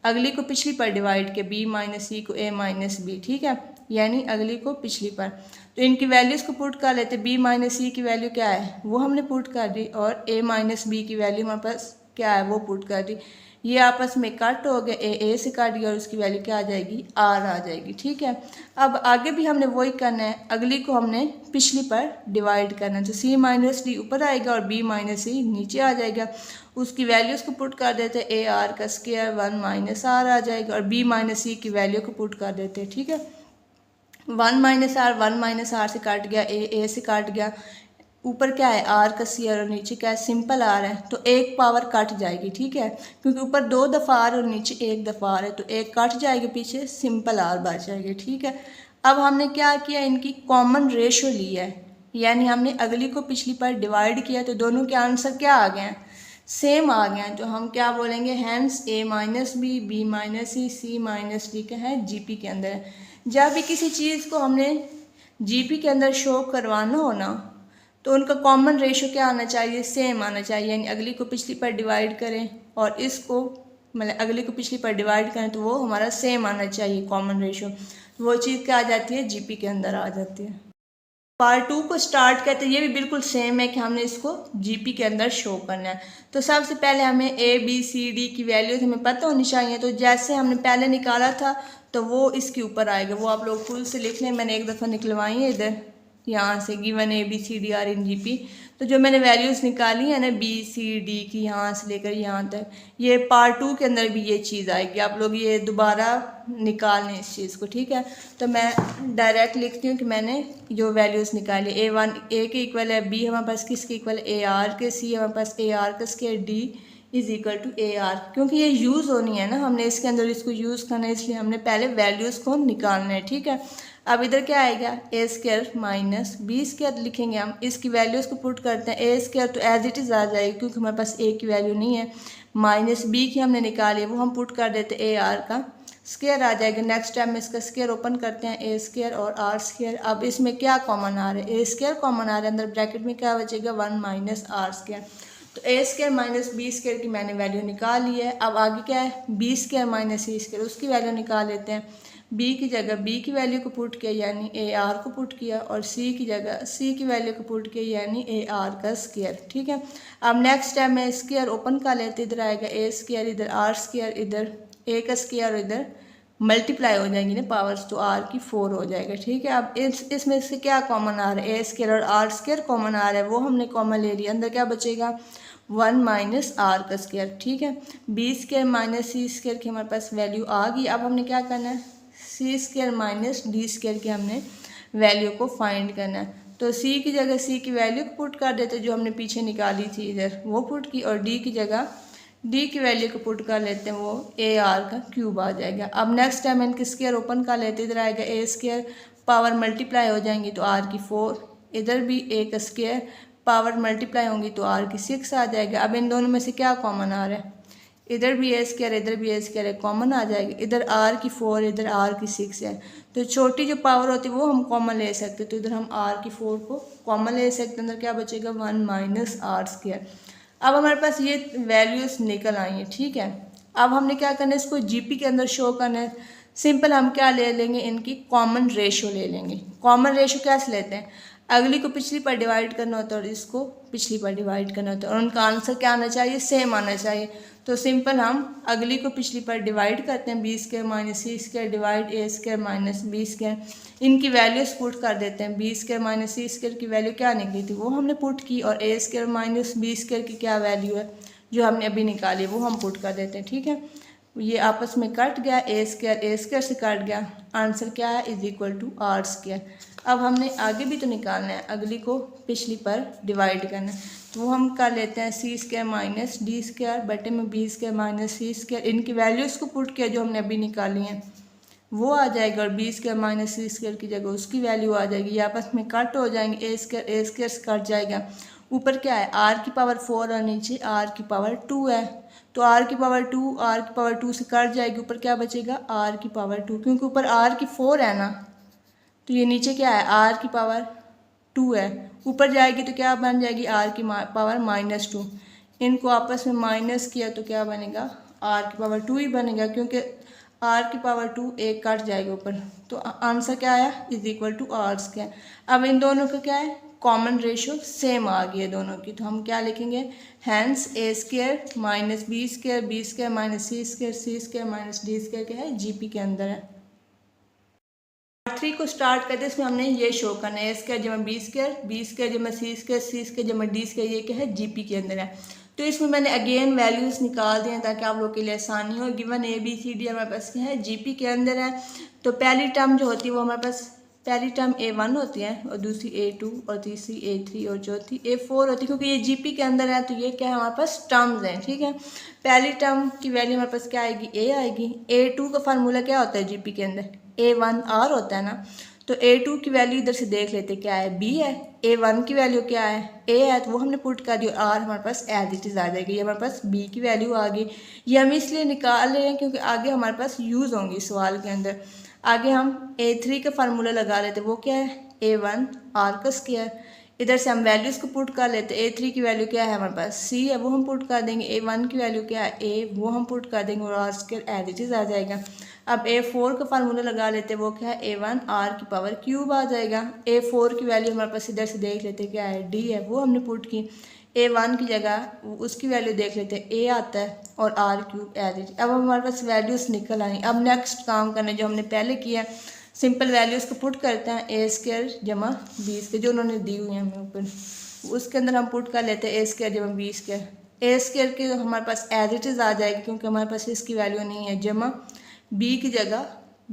अगली को पिछली पर डिवाइड के, B माइनस C को A माइनस B। ठीक है, यानी अगली को पिछली पर। तो इनकी वैल्यूज़ को पुट कर लेते, B माइनस C की वैल्यू क्या है वो हमने पुट कर दी, और A माइनस B की वैल्यू हमारे पास क्या है वो पुट कर दी। ये आपस में कट हो गए, A से काट गया और उसकी वैल्यू क्या आ जाएगी, R आ जाएगी। ठीक है, अब आगे भी हमने वही करना है, अगली को हमने पिछली पर डिवाइड करना है, तो C माइनस D ऊपर आएगा और B माइनस C नीचे आ जाएगा। उसकी वैल्यूज़ को पुट कर देते हैं, AR का स्क्वायर 1 माइनस R आ जाएगा, और B माइनस C की वैल्यू को पुट कर देते हैं। ठीक है, 1 माइनस आर, 1 माइनस आर से काट गया, ए से काट गया, ऊपर क्या है आर का स्क्वायर और नीचे क्या है सिंपल आर है, तो एक पावर कट जाएगी। ठीक है, क्योंकि ऊपर 2 दफ़ा आर और नीचे 1 दफ़ा आर है, तो एक कट जाएगी, पीछे सिंपल आर बच जाएगी। ठीक है, अब हमने क्या किया, इनकी कॉमन रेशो ली है, यानी हमने अगली को पिछली पर डिवाइड किया, तो दोनों के आंसर क्या आ गए हैं, सेम आ गए हैं। तो हम क्या बोलेंगे, hence A minus b, B minus C minus D क्या है, GP के अंदर है। जब भी किसी चीज़ को हमने GP के अंदर शो करवाना हो ना, तो उनका कॉमन रेशो क्या आना चाहिए, सेम आना चाहिए, यानी अगली को पिछली पर डिवाइड करें और इसको मतलब अगली को पिछली पर डिवाइड करें तो वो हमारा सेम आना चाहिए कॉमन रेशो। वो चीज़ क्या आ जाती है, GP के अंदर आ जाती है। पार्ट 2 को स्टार्ट करते हैं, ये भी बिल्कुल सेम है कि हमने इसको GP के अंदर शो करना है। तो सबसे पहले हमें ABCD की वैल्यूज हमें पता होनी चाहिए, तो जैसे हमने पहले निकाला था तो वो इसके ऊपर आएगा, वो आप लोग खुद से लिख लें, मैंने एक दफ़ा निकलवाई है इधर, यहाँ से given ABCD are in GP। तो जो मैंने वैल्यूज़ निकाली है ना BCD की, यहाँ से लेकर यहाँ तक, ये पार्ट 2 के अंदर भी ये चीज़ आएगी, आप लोग ये दोबारा निकाल लें इस चीज़ को। ठीक है, तो मैं डायरेक्ट लिखती हूँ कि मैंने जो वैल्यूज़ निकाली, A1 A के इक्वल है, B हमारे पास किसके इक्वल है, AR के, C हमारे पास AR का square, D is equal to AR। क्योंकि ये यूज़ होनी है ना, हमने इसके अंदर इसको यूज़ करना है, इसलिए हमने पहले वैल्यूज़ को निकालना है। ठीक है, अब इधर क्या आएगा, A square minus B square लिखेंगे हम, इसकी वैल्यूज़ को पुट करते हैं, A स्क्वायर तो एज इट इज़ आ जाएगी क्योंकि हमारे पास A की वैल्यू नहीं है, माइनस B की हमने निकाली है, वो हम पुट कर देते हैं, AR का स्क्वायर आ जाएगा। नेक्स्ट टाइम में इसका स्क्वायर ओपन करते हैं, A स्क्वायर और R स्क्वायर। अब इसमें क्या कॉमन आ रहा है, A स्क्वायर कॉमन आ रहा है, अंदर ब्रैकेट में क्या बचेगा, 1 माइनस R स्क्वायर। तो A square minus B square की मैंने वैल्यू निकाल ली है। अब आगे क्या है, B square minus C square, उसकी वैल्यू निकाल लेते हैं। B की जगह B की वैल्यू को पुट किया यानी AR को पुट किया, और C की जगह C की वैल्यू को पुट किया यानी AR का स्क्वायर। ठीक है, अब नेक्स्ट टाइम में स्क्वायर ओपन कर लेते, इधर आएगा A स्क्वायर, इधर R स्क्वायर, इधर A का स्क्वायर और इधर मल्टीप्लाई हो जाएंगी ना पावर्स, तो R की 4 हो जाएगा। ठीक है, अब इसमें से क्या कॉमन आ रहा है, A स्क्वायर और R स्क्वायर कॉमन आ रहा है, वो हमने कॉमन ले लिया, अंदर क्या बचेगा, 1 माइनस R का स्क्वायर। ठीक है, B square minus C square की हमारे पास वैल्यू आ गई। अब हमने क्या करना है, C square minus D square की हमने वैल्यू को फाइंड करना है। तो सी की जगह सी की वैल्यू पुट कर देते जो हमने पीछे निकाली थी इधर वो पुट की, और डी की जगह डी की वैल्यू को पुट कर लेते हैं, वो ए आर का क्यूब आ जाएगा। अब नेक्स्ट टाइम इनके स्क्वायर ओपन कर लेते, इधर आएगा ए स्क्वायर, पावर मल्टीप्लाई हो जाएंगी तो आर की 4, इधर भी ए का स्क्वायर पावर मल्टीप्लाई होंगी तो आर की 6 आ जाएगा। अब इन दोनों में से क्या कॉमन आ रहा है, इधर भी ए स्क्वायर इधर भी ए स्क्वायर है, कॉमन आ जाएगा। इधर आर की 4 इधर आर की 6 है, तो छोटी जो पावर होती है वो हम कॉमन ले सकते, तो इधर हम आर की 4 को कॉमन ले सकते, अंदर क्या बचेगा 1 माइनस आर स्क्वायर। अब हमारे पास ये वैल्यूज़ निकल आई हैं, ठीक है। अब हमने क्या करना है, इसको जीपी के अंदर शो करना है। सिंपल हम क्या ले लेंगे, इनकी कॉमन रेशो ले लेंगे। कॉमन रेशो कैसे लेते हैं, अगली को पिछली पर डिवाइड करना होता है और इसको पिछली पर डिवाइड करना होता है, और उनका आंसर क्या आना चाहिए, सेम आना चाहिए। तो सिंपल हम अगली को पिछली पर डिवाइड करते हैं, B square minus c square divide ए स्क्वायर माइनस बी स्क्वायर, इनकी वैल्यूज पुट कर देते हैं। B square minus c square की वैल्यू क्या निकली थी वो हमने पुट की, और ए स्क्वायर माइनस बी स्क्वायर की क्या वैल्यू है जो हमने अभी निकाली वो हम पुट कर देते हैं, ठीक है। ये आपस में कट गया, ए स्क्वायर से कट गया, आंसर क्या है is equal to r square. अब हमने आगे भी तो निकालना है, अगली को पिछली पर डिवाइड करना है, तो वो हम कर लेते हैं सी स्क्वायर माइनस डी स्क्वायर बटे में B square minus c square, इनकी वैल्यूज़ को पुट किया जो हमने अभी निकाली हैं वो आ जाएगा, और B square minus c square की जगह उसकी वैल्यू आ जाएगी। ये आपस में कट हो जाएंगे, ए स्क्वायर से कट जाएगा, ऊपर क्या है आर की पावर 4 और नीचे आर की पावर 2 है, तो आर की पावर 2 से कट जाएगी, ऊपर क्या बचेगा आर की पावर 2, क्योंकि ऊपर आर की 4 है ना, तो ये नीचे क्या है आर की पावर 2 है, ऊपर जाएगी तो क्या बन जाएगी आर की पावर -2, इनको आपस में माइनस किया तो क्या बनेगा आर की पावर 2 ही बनेगा, क्योंकि आर की पावर 2 एक कट जाएगा ऊपर, तो आंसर क्या आया is equal to r square. अब इन दोनों का क्या है कॉमन रेशो सेम आ गई है दोनों की, तो हम क्या लिखेंगे hence a square minus B square minus c square minus d square क्या है जीपी के अंदर है। पार्ट 3 को स्टार्ट करते हैं, इसमें हमने ये शो करना है ए स्क्वायर जमा बी स्क्वायर जमा सी स्क्वायर जमा डी स्क्वायर, ये क्या है जीपी के अंदर है। तो इसमें मैंने अगेन वैल्यूज़ निकाल दिए हैं ताकि आप लोग के लिए आसानी हो। Given a b c d हमारे पास क्या है जीपी के अंदर है, तो पहली टर्म जो होती है वो हमारे पास पहली टर्म A1 होती है, और दूसरी A2 और तीसरी A3 और चौथी A4 होती है, क्योंकि ये जीपी के अंदर है तो ये क्या है हमारे पास टर्म्स हैं, ठीक है। पहली टर्म की वैल्यू हमारे पास क्या आएगी A आएगी। A2 का फार्मूला क्या होता है जीपी के अंदर A1R होता है ना, तो A2 की वैल्यू इधर से देख लेते क्या है B है, A1 की वैल्यू क्या है A है, तो वो हमने पुट कर दी, और R हमारे पास एज इट इज़ आ जाएगी, ये हमारे पास B की वैल्यू आ गई। ये हम इसलिए निकाल रहे हैं क्योंकि आगे हमारे पास यूज़ होंगी सवाल के अंदर। आगे हम A3 का फार्मूला लगा लेते, वो क्या है A1 R का स्क्वायर, इधर से हम वैल्यूज़ को पुट कर लेते। A3 की वैल्यू क्या है हमारे पास C है, वो हम पुट कर देंगे। A1 की वैल्यू क्या है A, वो हम पुट कर देंगे, और R square as it is आ जाएगा। अब A4 का फार्मूला लगा लेते, वो क्या है A1 R की पावर क्यूब आ जाएगा। A4 की वैल्यू हमारे पास इधर से देख लेते क्या है D है, वो हमने पुट की। A1 की जगह उसकी वैल्यू देख लेते हैं A आता है, और R क्यूब एज इट। अब हमारे पास वैल्यूज़ निकल आई। अब नेक्स्ट काम करना जो हमने पहले किया, सिंपल वैल्यूज़ को पुट करते हैं A स्क्वायर जमा B स्क्वायर जो उन्होंने दी हुई है हमें ऊपर, उसके अंदर हम पुट कर लेते हैं A स्क्वायर जमा B स्क्वायर। A स्क्वायर के हमारे पास एज इट इज़ आ जाएगी क्योंकि हमारे पास इसकी वैल्यू नहीं है, जमा B की जगह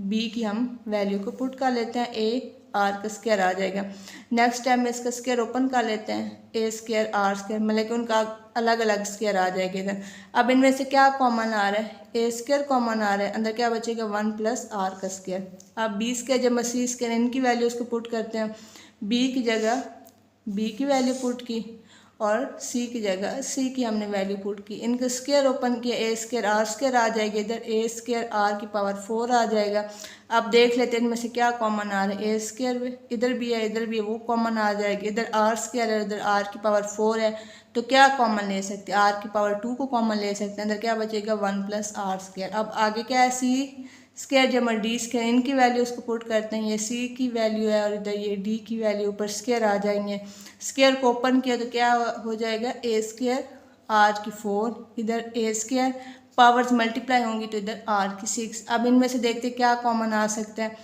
B की हम वैल्यू को पुट कर लेते हैं, A R का स्क्वायर आ जाएगा। नेक्स्ट टाइम में इसका स्क्वायर ओपन कर लेते हैं, A स्क्वायर R स्क्वायर, मतलब कि उनका अलग अलग स्क्वायर आ जाएगा इधर। अब इनमें से क्या कॉमन आ रहा है A स्क्वायर कॉमन आ रहा है, अंदर क्या बचेगा 1 प्लस R का स्क्वायर। अब B स्क्वायर जब C स्क्वायर, इनकी वैल्यूज़ को पुट करते हैं, B की जगह B की वैल्यू पुट की, और C की जगह C की हमने वैल्यू पुट की। इनका स्क्वायर ओपन किया, A स्क्वायर R स्क्वायर आ जाएगा, इधर A स्क्वायर R की पावर 4 आ जाएगा। अब देख लेते हैं इनमें से क्या कॉमन आ रहा है, A स्क्वायर इधर भी है इधर भी है, वो कॉमन आ जाएगी। इधर R स्क्वायर है, इधर R की पावर 4 है, तो क्या कॉमन ले सकते हैं, R की पावर 2 को कॉमन ले सकते हैं, अंदर क्या बचेगा 1 प्लस R स्क्वायर। अब आगे क्या है C स्क्वायर जमा D स्क्वायर, इनकी वैल्यू उसको पुट करते हैं, ये C की वैल्यू है और इधर ये D की वैल्यू, ऊपर स्क्वायर आ जाएंगे। स्क्वायर को ओपन किया तो क्या हो जाएगा A स्क्वायर R की 4, इधर A स्क्वायर पावर्स मल्टीप्लाई होंगी तो इधर R की 6। अब इनमें से देखते क्या कॉमन आ सकता है,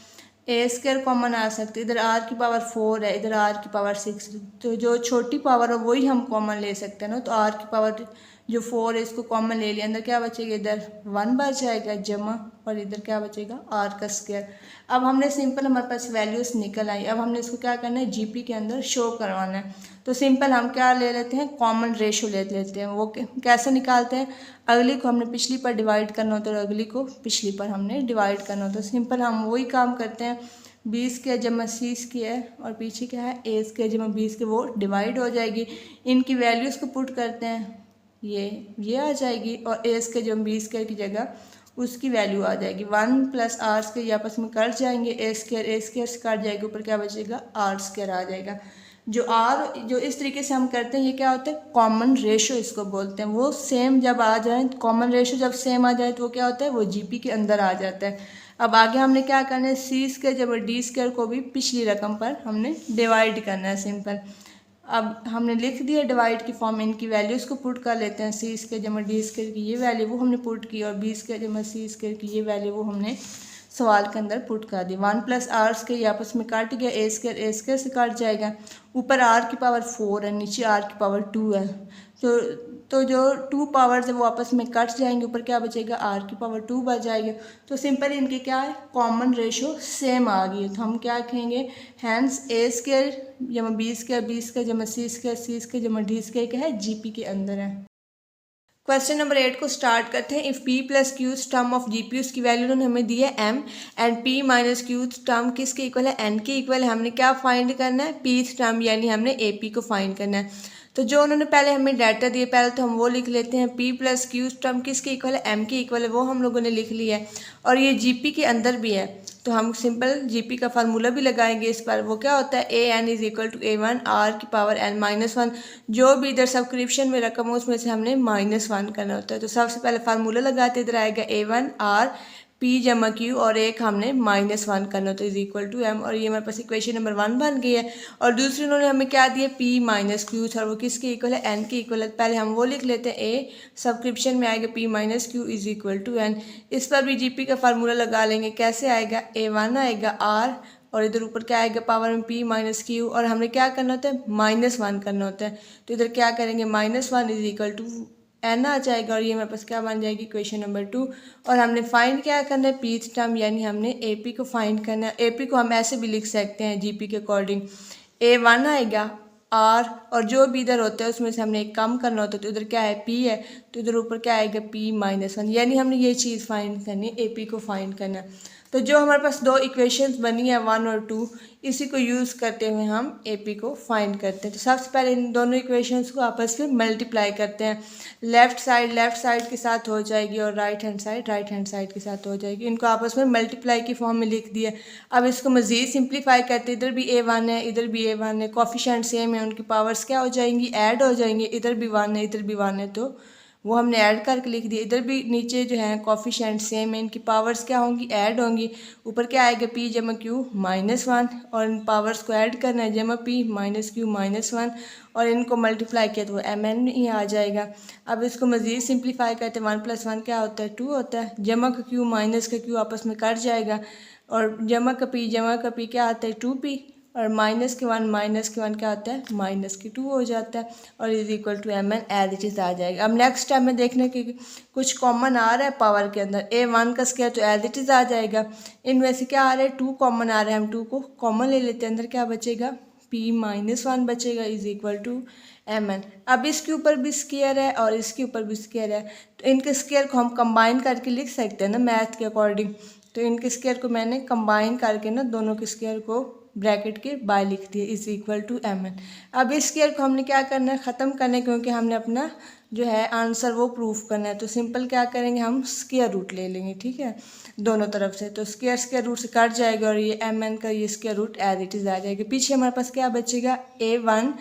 A स्क्वायर कॉमन आ सकते, इधर R की पावर 4 है, इधर R की पावर 6, तो जो छोटी पावर है वही हम कॉमन ले सकते हैं ना, तो R की पावर जो 4 है इसको कॉमन ले लिया, अंदर क्या बचेगा, इधर 1 बच जाएगा जमा, और इधर क्या बचेगा आर का स्क्वायर। अब हमने सिंपल हमारे पास वैल्यूज़ निकल आई, अब हमने इसको क्या करना है जीपी के अंदर शो करवाना है। तो सिंपल हम क्या ले लेते हैं, कॉमन रेशो ले लेते हैं। वो कैसे निकालते हैं, अगली को हमने पिछली पर डिवाइड करना होता है और अगली को पिछली पर हमने डिवाइड करना होता है। सिंपल हम वही काम करते हैं, 20 के जमा सी स्क्वायर और पीछे क्या है ए स्क्वायर जमा 20 के, वो डिवाइड हो जाएगी। इनकी वैल्यूज़ को पुट करते हैं, ये आ जाएगी, और ए स्क्वायर जमा 20 स्क्वायर की जगह उसकी वैल्यू आ जाएगी 1 प्लस आर स्क्वायर, आपस में कट जाएंगे, ए स्क्वायर से कट जाएगी, ऊपर क्या बचेगा आर स्क्वायर आ जाएगा। जो इस तरीके से हम करते हैं ये क्या होता है, कॉमन रेशो इसको बोलते हैं। वो सेम जब आ जाए, कॉमन रेशो जब सेम आ जाए तो वो क्या होता है, वो जीपी के अंदर आ जाता है। अब आगे हमने क्या करना है, सी स्क्वायर जब डी स्क्वायर को भी पिछली रकम पर हमने डिवाइड करना है सिंपल। अब हमने लिख दिया डिवाइड की फॉर्म, इनकी वैल्यूज़ को पुट कर लेते हैं, सी स्क्वायर जमा डी स्क्वायर की ये वैल्यू वो हमने पुट की, और बी स्क्वायर जमा सी स्क्वायर की ये वैल्यू वो हमने सवाल के अंदर पुट कर दी। 1 प्लस आर स्क्वायर आपस में काट गया, ए स्क्वायर से काट जाएगा, ऊपर आर की पावर 4 है, नीचे आर की पावर 2 है। तो जो 2 पावर्स है वो आपस में कट जाएंगे, ऊपर क्या बचेगा आर की पावर 2 बच जाएगा। तो सिंपल इनके क्या है, कॉमन रेशो सेम आ गई है। तो हम क्या कहेंगे, हैंस ए स्क्वायर जमा बी स्क्वायर जमा सी स्क्वायर जमा डी स्क्वायर क्या है, जीपी के अंदर है। क्वेश्चन नंबर 8 को स्टार्ट करते हैं। If p plus q term of G P, उसकी वैल्यू उन्होंने हमें दी है m, and p minus q term किसके इक्वल है, एन के इक्वल है। हमने क्या फाइंड करना है, पी टर्म, यानी हमने ए पी को फाइंड करना है। तो जो उन्होंने पहले हमें डाटा दिए, पहले तो हम वो लिख लेते हैं, पी प्लस क्यू टर्म किसके इक्वल है, एम के इक्वल है, वो हम लोगों ने लिख लिया है, और ये जी पी के अंदर भी है। तो हम सिंपल जीपी का फार्मूला भी लगाएंगे इस पर। वो क्या होता है, a n is equal to a one r की पावर एन माइनस वन, जो भी इधर सब्सक्रिप्शन में रकम हो उसमें से हमने -1 करना होता है। तो सबसे पहले फार्मूला लगाते, इधर आएगा ए वन आर पी जमा क्यू, और एक हमने -1 करना होता है, इज इक्वल टू एम, और ये हमारे पास इक्वेशन नंबर 1 बन गई है। और दूसरी उन्होंने हमें क्या दिया, पी माइनस क्यू था, वो किसके इक्वल है, एन के इक्वल है। पहले हम वो लिख लेते हैं, ए सब्सक्रिप्शन में आएगा p minus q is equal to n. इस पर भी जीपी का फार्मूला लगा लेंगे, कैसे आएगा, ए1 आएगा आर, और इधर ऊपर क्या आएगा पावर में पी माइनस क्यू, और हमने क्या करना होता है, -1 करना होता है। तो इधर क्या करेंगे, -1 इज इक्वल टू एन आ जाएगा, और ये हमारे पास क्या बन जाएगी, इक्वेशन नंबर 2। और हमने फाइंड क्या करना है, पी टर्म, यानी हमने ए पी को फाइंड करना है। ए पी को हम ऐसे भी लिख सकते हैं जीपी के अकॉर्डिंग, ए1 आएगा आर, और जो भी इधर होता है उसमें से हमने एक कम करना होता है, तो इधर क्या है पी है, तो इधर ऊपर क्या आएगा पी -1, यानी हमने ये चीज़ फाइंड करनी है, ए पी को फाइंड करना है। तो जो हमारे पास 2 इक्वेशंस बनी है 1 और 2, इसी को यूज़ करते हुए हम ए पी को फाइंड करते हैं। तो सबसे पहले इन दोनों इक्वेशंस को आपस में मल्टीप्लाई करते हैं। लेफ़्ट साइड के साथ हो जाएगी, और राइट हैंड साइड के साथ हो जाएगी। इनको आपस में मल्टीप्लाई की फॉर्म में लिख दिया। अब इसको मज़ीद सिंप्लीफाई करते, इधर भी a1 है, इधर भी a1 है, कोफिशिएंट सेम है, उनकी पावर्स क्या हो जाएंगी, ऐड हो जाएंगे। इधर भी 1 है, इधर भी 1 है, तो वो हमने ऐड करके लिख दिया। इधर भी नीचे जो है कोफिशिएंट सेम है, इनकी पावर्स क्या होंगी, ऐड होंगी। ऊपर क्या आएगा, पी जमा क्यू -1, और इन पावर्स को ऐड करना है, जमा पी माइनस क्यू -1, और इनको मल्टीप्लाई किया तो वो एम एन ही आ जाएगा। अब इसको मज़ीद सिंप्लीफाई करते हैं, 1 + 1 क्या होता है, 2 होता है। जमा का क्यू माइनस का क्यू आपस में कट जाएगा, और जमा का पी क्या आता है, 2p, और -1 क्या होता है, -2 हो जाता है, और is equal to m n as it is आ जाएगा। अब नेक्स्ट स्टेप में देखने की कुछ कॉमन आ रहा है पावर के अंदर, a1 का स्क्वायर तो एज इट इज़ आ जाएगा। इनमें से क्या आ रहा है, 2 कॉमन आ रहा है, हम 2 को कॉमन ले लेते हैं, अंदर क्या बचेगा, p -1 बचेगा, is equal to m n. अब इसके ऊपर भी स्क्वायर है और इसके ऊपर भी स्क्वायर है, तो इनके स्क्वायर को हम कंबाइन करके लिख सकते हैं ना मैथ के अकॉर्डिंग। तो इनके स्क्वायर को मैंने कंबाइन करके ना दोनों के स्क्वायर को ब्रैकेट के बाय लिख दिया, is equal to m n. अब इस स्क्वायर को हमने क्या करना है, ख़त्म करना है, क्योंकि हमने अपना जो है आंसर वो प्रूफ करना है। तो सिंपल क्या करेंगे, हम स्क्वायर रूट ले लेंगे, ठीक है, दोनों तरफ से। तो स्क्वायर रूट से कट जाएगा, और ये एम एन का ये square root as it is आ जाएगा। पीछे हमारे पास क्या बचेगा, a1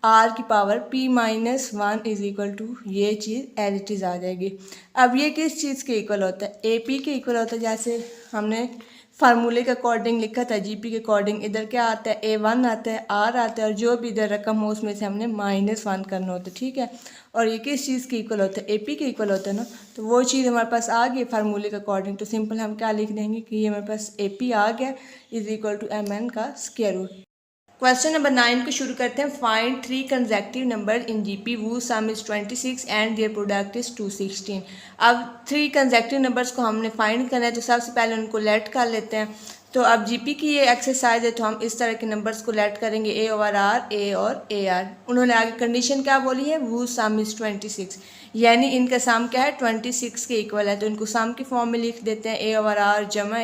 r की power p -1 is equal to ये चीज़ एज इट इज़ आ जाएगी। अब ये किस चीज़ के इक्वल होता है, ए पी के इक्वल होता है। जैसे हमने फार्मूले के अकॉर्डिंग लिखा था, जीपी के अकॉर्डिंग इधर क्या आता है, a1 आता है, r आता है, और जो भी इधर रकम हो उसमें से हमने -1 करना होता है, ठीक है। और ये किस चीज़ के इक्वल होता है, एपी के इक्वल होता है ना। तो वो चीज़ हमारे पास आ गई फार्मूले के अकॉर्डिंग। तो सिंपल हम क्या लिख देंगे कि ये हमारे पास एपी आ गया, is equal to m n का स्क्वायर रूट। क्वेश्चन नंबर 9 को शुरू करते हैं। Find 3 consecutive number in GP whose sum is 26 and their product is 216। अब 3 कंसेक्यूटिव नंबर्स को हमने फाइंड करना है, तो सबसे पहले उनको लेट कर लेते हैं। तो अब जीपी की ये एक्सरसाइज है, तो हम इस तरह के नंबर्स को लेट करेंगे, ए ओवर आर, ए और ए आर। उन्होंने आगे कंडीशन क्या बोली है, वू सम इज 26, यानी इनका सम क्या है, 26 के इक्वल है। तो इनको सम की फॉर्म में लिख देते हैं, ए ओवर आर जमा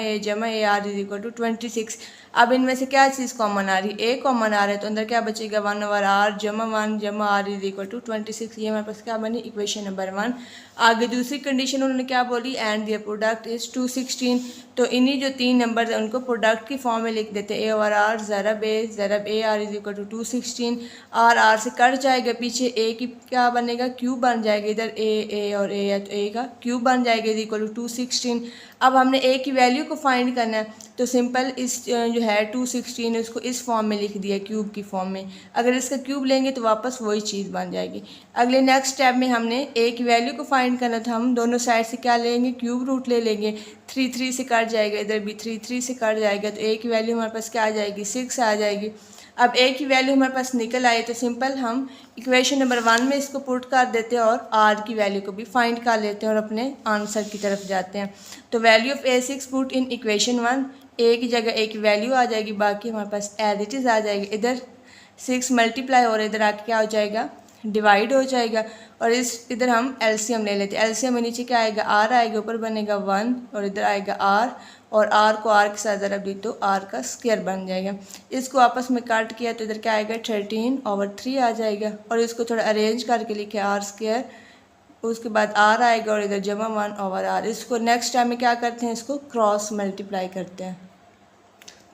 a r is equal to 26। अब इनमें से क्या चीज़ कॉमन आ रही है, ए कॉमन आ रहा है, तो अंदर क्या बचेगा, 1 ओवर आर जमा 1 जमा आर इज इक्वल टू 26। ये हमारे पास क्या बनी, इक्वेशन नंबर 1। आगे दूसरी कंडीशन उन्होंने क्या बोली, एंड दियर प्रोडक्ट इज 216। तो इन्हीं जो 3 नंबर है उनको प्रोडक्ट की फॉर्म में लिख देते हैं, ए ओवर आर ज़रब a r is equal to 216। R से कट जाएगा, पीछे ए की क्या बनेगा, क्यूब बन जाएगा, इधर ए और ए है तो ए का क्यूब बन जाएगा इज इक्वल टू 216। अब हमने ए की वैल्यू को फाइंड करना है, तो सिंपल इस जो है 216 उसको इस फॉर्म में लिख दिया, क्यूब की फॉर्म में। अगर इसका क्यूब लेंगे तो वापस वही चीज़ बन जाएगी। अगले नेक्स्ट स्टेप में हमने ए की वैल्यू को फाइंड करना था, हम दोनों साइड से क्या लेंगे, क्यूब रूट ले लेंगे। 3 से कट जाएगा, इधर भी 3 से कट जाएगा, तो ए की वैल्यू हमारे पास क्या आ जाएगी, 6 आ जाएगी। अब ए की वैल्यू हमारे पास निकल आई, तो सिंपल हम इक्वेशन नंबर 1 में इसको पुट कर देते हैं और आर की वैल्यू को भी फाइंड कर लेते हैं और अपने आंसर की तरफ जाते हैं। तो value of A6 put in equation 1, ए की जगह ए की वैल्यू आ जाएगी, बाकी हमारे पास एज इट इज़ आ जाएगी। इधर 6 मल्टीप्लाई और इधर आके क्या हो जाएगा, डिवाइड हो जाएगा। और इस इधर हम एलसीएम ले लेते हैं, एलसीएम में नीचे क्या आएगा, आर आएगा, ऊपर बनेगा 1 और इधर आएगा आर, और आर को आर के साथ ज़रा दी तो आर का स्क्वायर बन जाएगा। इसको आपस में काट किया तो इधर क्या आएगा, 13/3 आ जाएगा। और इसको थोड़ा अरेंज करके लिखे आर स्क्वायर, उसके बाद आर आएगा और इधर जमा 1/r। इसको नेक्स्ट टाइम में क्या करते हैं, इसको क्रॉस मल्टीप्लाई करते हैं।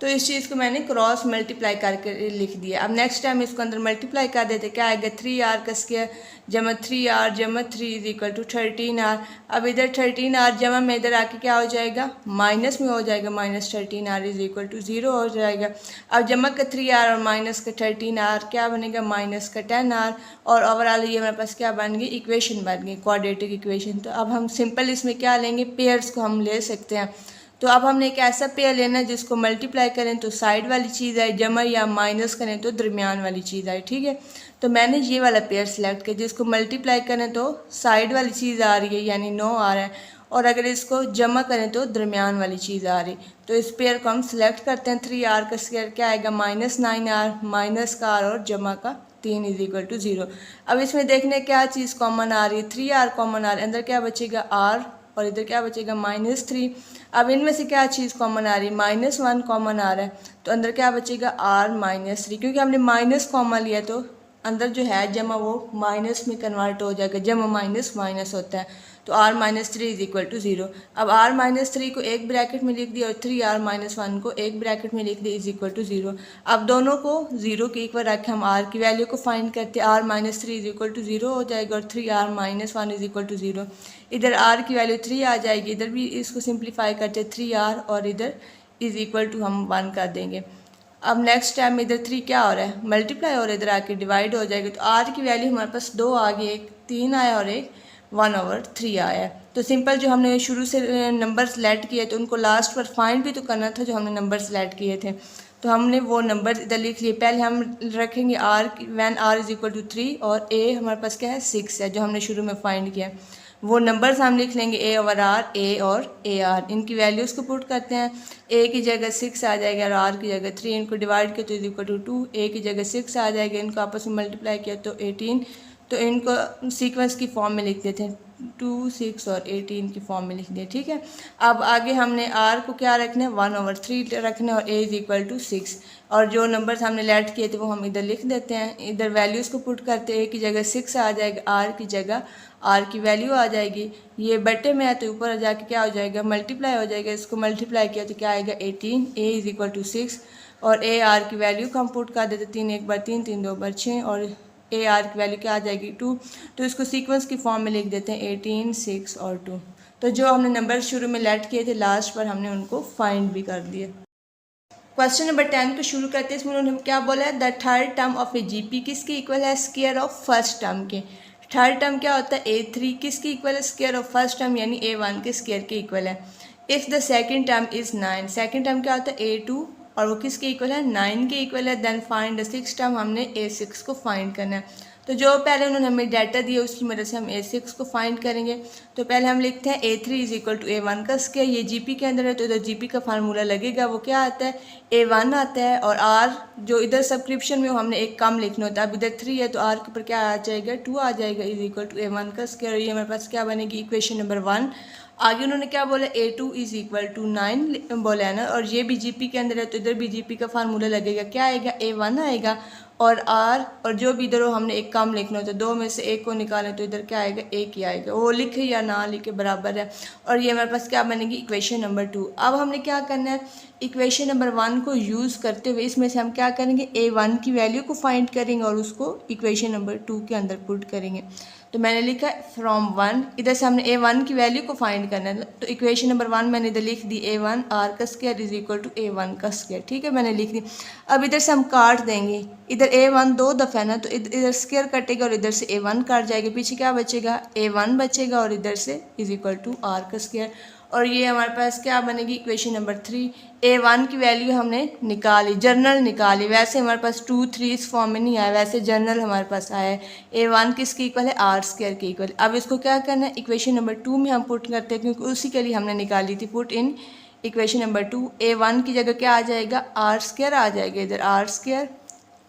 तो इस चीज़ को मैंने क्रॉस मल्टीप्लाई करके लिख दिया। अब नेक्स्ट टाइम इसको अंदर मल्टीप्लाई कर देते, क्या आएगा, 3r का स्क्वायर जमा 3r जमा 3 इज इक्वल टू 13r। अब इधर 13r जमा में इधर आके क्या हो जाएगा, माइनस में हो जाएगा, -13r इज इक्वल टू 0 हो जाएगा। अब जमा का 3r और माइनस का 13r क्या बनेगा, माइनस का 10r। और ओवरऑल ये हमारे पास क्या बन गई, इक्वेशन बन गई, क्वाड्रेटिक इक्वेशन। तो अब हम सिंपल इसमें क्या लेंगे, पेयर्स को हम ले सकते हैं। तो अब हमने एक ऐसा पेयर लेना है जिसको मल्टीप्लाई करें तो साइड वाली चीज़ आए, जमा या माइनस करें तो दरमियान वाली चीज़ आए, ठीक है। तो मैंने ये वाला पेयर सिलेक्ट किया, जिसको मल्टीप्लाई करें तो साइड वाली चीज़ आ रही है यानी 9 आ रहा है, और अगर इसको जमा करें तो दरमियान वाली चीज़ आ रही। तो इस पेयर को हम सिलेक्ट करते हैं। 3r का स्क्वायर क्या आएगा, -9r, माइनस का r और जमा का 3 इज इक्वल टू 0। अब इसमें देखने क्या चीज़ कॉमन आ रही है, 3r कॉमन आ रही है, अंदर क्या बचेगा r और इधर क्या बचेगा, -3। अब इनमें से क्या चीज़ कॉमन आ रही है, -1 कॉमन आ रहा है, तो अंदर क्या बचेगा, r -3। क्योंकि हमने माइनस कॉमन लिया तो अंदर जो है जमा वो माइनस में कन्वर्ट हो जाएगा, जमा माइनस माइनस होता है, तो r -3 इज इक्वल टू 0। अब r -3 को एक ब्रैकेट में लिख दिया और 3r -1 को एक ब्रैकेट में लिख दिया इज इक्वल टू 0। अब दोनों को 0 के इक्वल रख के हम r की वैल्यू को फाइंड करते हैं। r -3 इज इक्वल टू 0 हो जाएगा और 3r -1 इज इक्वल टू 0। इधर r की वैल्यू 3 आ जाएगी, इधर भी इसको सिंप्लीफाई करते हैं 3r और इधर इज इक्वल टू हम 1 कर देंगे। अब नेक्स्ट टाइम इधर 3 क्या हो रहा है, मल्टीप्लाई और इधर आके डिवाइड हो जाएगा। तो r की वैल्यू हमारे पास 2 आ गई, एक 3 आया और एक 1/3 आया। तो सिंपल जो हमने शुरू से नंबर सेलेक्ट किए थे उनको लास्ट पर फाइंड भी तो करना था जो हमने नंबर सेलेक्ट किए थे, तो हमने वो नंबर इधर लिख लिए। पहले हम रखेंगे r, when r is equal to 3 और a हमारे पास क्या है, 6 है, जो हमने शुरू में फाइंड किया। वो नंबर्स हम लिख लेंगे a/r, a और ar। इनकी वैल्यूज़ को पुट करते हैं, a की जगह 6 आ जाएगा और r की जगह 3। इनको डिवाइड किया तो इज इक्वल टू 2, a की जगह 6 आ जाएगा, इनको आपस में मल्टीप्लाई किया तो 18। तो इनको सीक्वेंस की फॉर्म में लिख देते हैं, 2, 6 और 18 की फॉर्म में लिख दिया, ठीक है। अब आगे हमने r को क्या रखना है, 1/3 रखना है और a इज इक्वल टू 6। और जो नंबर्स हमने लेट किए थे वो हम इधर लिख देते हैं। इधर वैल्यूज़ को पुट करते हैं, a की जगह 6 आ जाएगा, r की जगह r की वैल्यू आ जाएगी। ये बटे में है तो ऊपर जाके क्या हो जाएगा, मल्टीप्लाई हो जाएगा। इसको मल्टीप्लाई किया तो क्या आएगा, 18, a इज इक्वल टू 6 और a r की वैल्यू को हम पुट कर देते, 3 1 बार 3, 3 2 बार 6 और a r की वैल्यू क्या आ जाएगी, 2। तो इसको सीक्वेंस की फॉर्म में लिख देते हैं, 18, 6 और 2। तो जो हमने नंबर शुरू में लेट किए थे लास्ट पर हमने उनको फाइंड भी कर दिए। क्वेश्चन नंबर 10 को शुरू करते हैं। इसमें उन्होंने क्या बोला है, the third term of A GP किसके इक्वल है, स्क्वायर ऑफ फर्स्ट टर्म के। थर्ड टर्म क्या होता है, a3 किसके इक्वल है, स्क्वायर ऑफ फर्स्ट टर्म यानी a1 के स्क्वायर के इक्वल है। If the second term is 9, second term क्या होता है, a2 और वो किसके इक्वल है, 9 के इक्वल है। देन फाइंड द 6 टर्म, हमने A6 को फाइंड करना है। तो जो पहले उन्होंने हमें डाटा दिया उसकी मदद से हम A6 को फाइंड करेंगे। तो पहले हम लिखते हैं A3 is equal to A1 का स्क्वायर। ये GP के अंदर है तो इधर GP का फार्मूला लगेगा, वो क्या आता है, A1 आता है। और R जो इधर सब्सक्रिप्शन में हमने एक कम लिखना होता है, अब इधर 3 है तो R के ऊपर क्या आ जाएगा, 2 आ जाएगा इज इक्वल टू A1 का स्क्वायर। ये हमारे पास क्या बनेगी, इक्वेशन नंबर 1। आगे उन्होंने क्या बोला, A2 इज इक्वल टू 9 बोला है ना, और ये भी GP के अंदर है तो इधर भी GP का फार्मूला लगेगा, क्या आएगा, A1 आएगा। और R और जो भी इधर हो हमने एक कम लिखना होता है, दो में से एक को निकालें तो इधर क्या आएगा, एक ही आएगा, वो लिखे या ना लिखे बराबर है। और ये हमारे पास क्या बनेगी, इक्वेशन नंबर 2। अब हमने क्या करना है, इक्वेशन नंबर 1 को यूज़ करते हुए इसमें से हम क्या करेंगे, A1 की वैल्यू को फाइंड करेंगे और उसको इक्वेशन नंबर 2 के अंदर पुट करेंगे। तो मैंने लिखा फ्रॉम 1, इधर से हमने A1 की वैल्यू को फाइंड करना है। तो इक्वेशन नंबर 1 मैंने इधर लिख दी, A1 R का square is equal to A1 का स्क्वायर, ठीक है, मैंने लिख दी। अब इधर से हम काट देंगे, इधर A1 दो दफ़ा है ना, तो इधर स्क्वायर कटेगा और इधर से A1 काट जाएगा, पीछे क्या बचेगा, A1 बचेगा और इधर से इज इक्वल टू R का स्क्वायर। और ये हमारे पास क्या बनेगी, इक्वेशन नंबर 3। A1 की वैल्यू हमने निकाली, जर्नल निकाली, वैसे हमारे पास 2 3 इस फॉर्म में नहीं आया, वैसे जर्नल हमारे पास आया है। A1 किसके इक्वल है, R स्क्वायर के इक्वल। अब इसको क्या करना है, इक्वेशन नंबर 2 में हम पुट करते हैं, क्योंकि उसी के लिए हमने निकाली थी। Put in equation number 2, A1 की जगह क्या आ जाएगा, R स्क्वायर आ जाएगा, इधर R स्क्वायर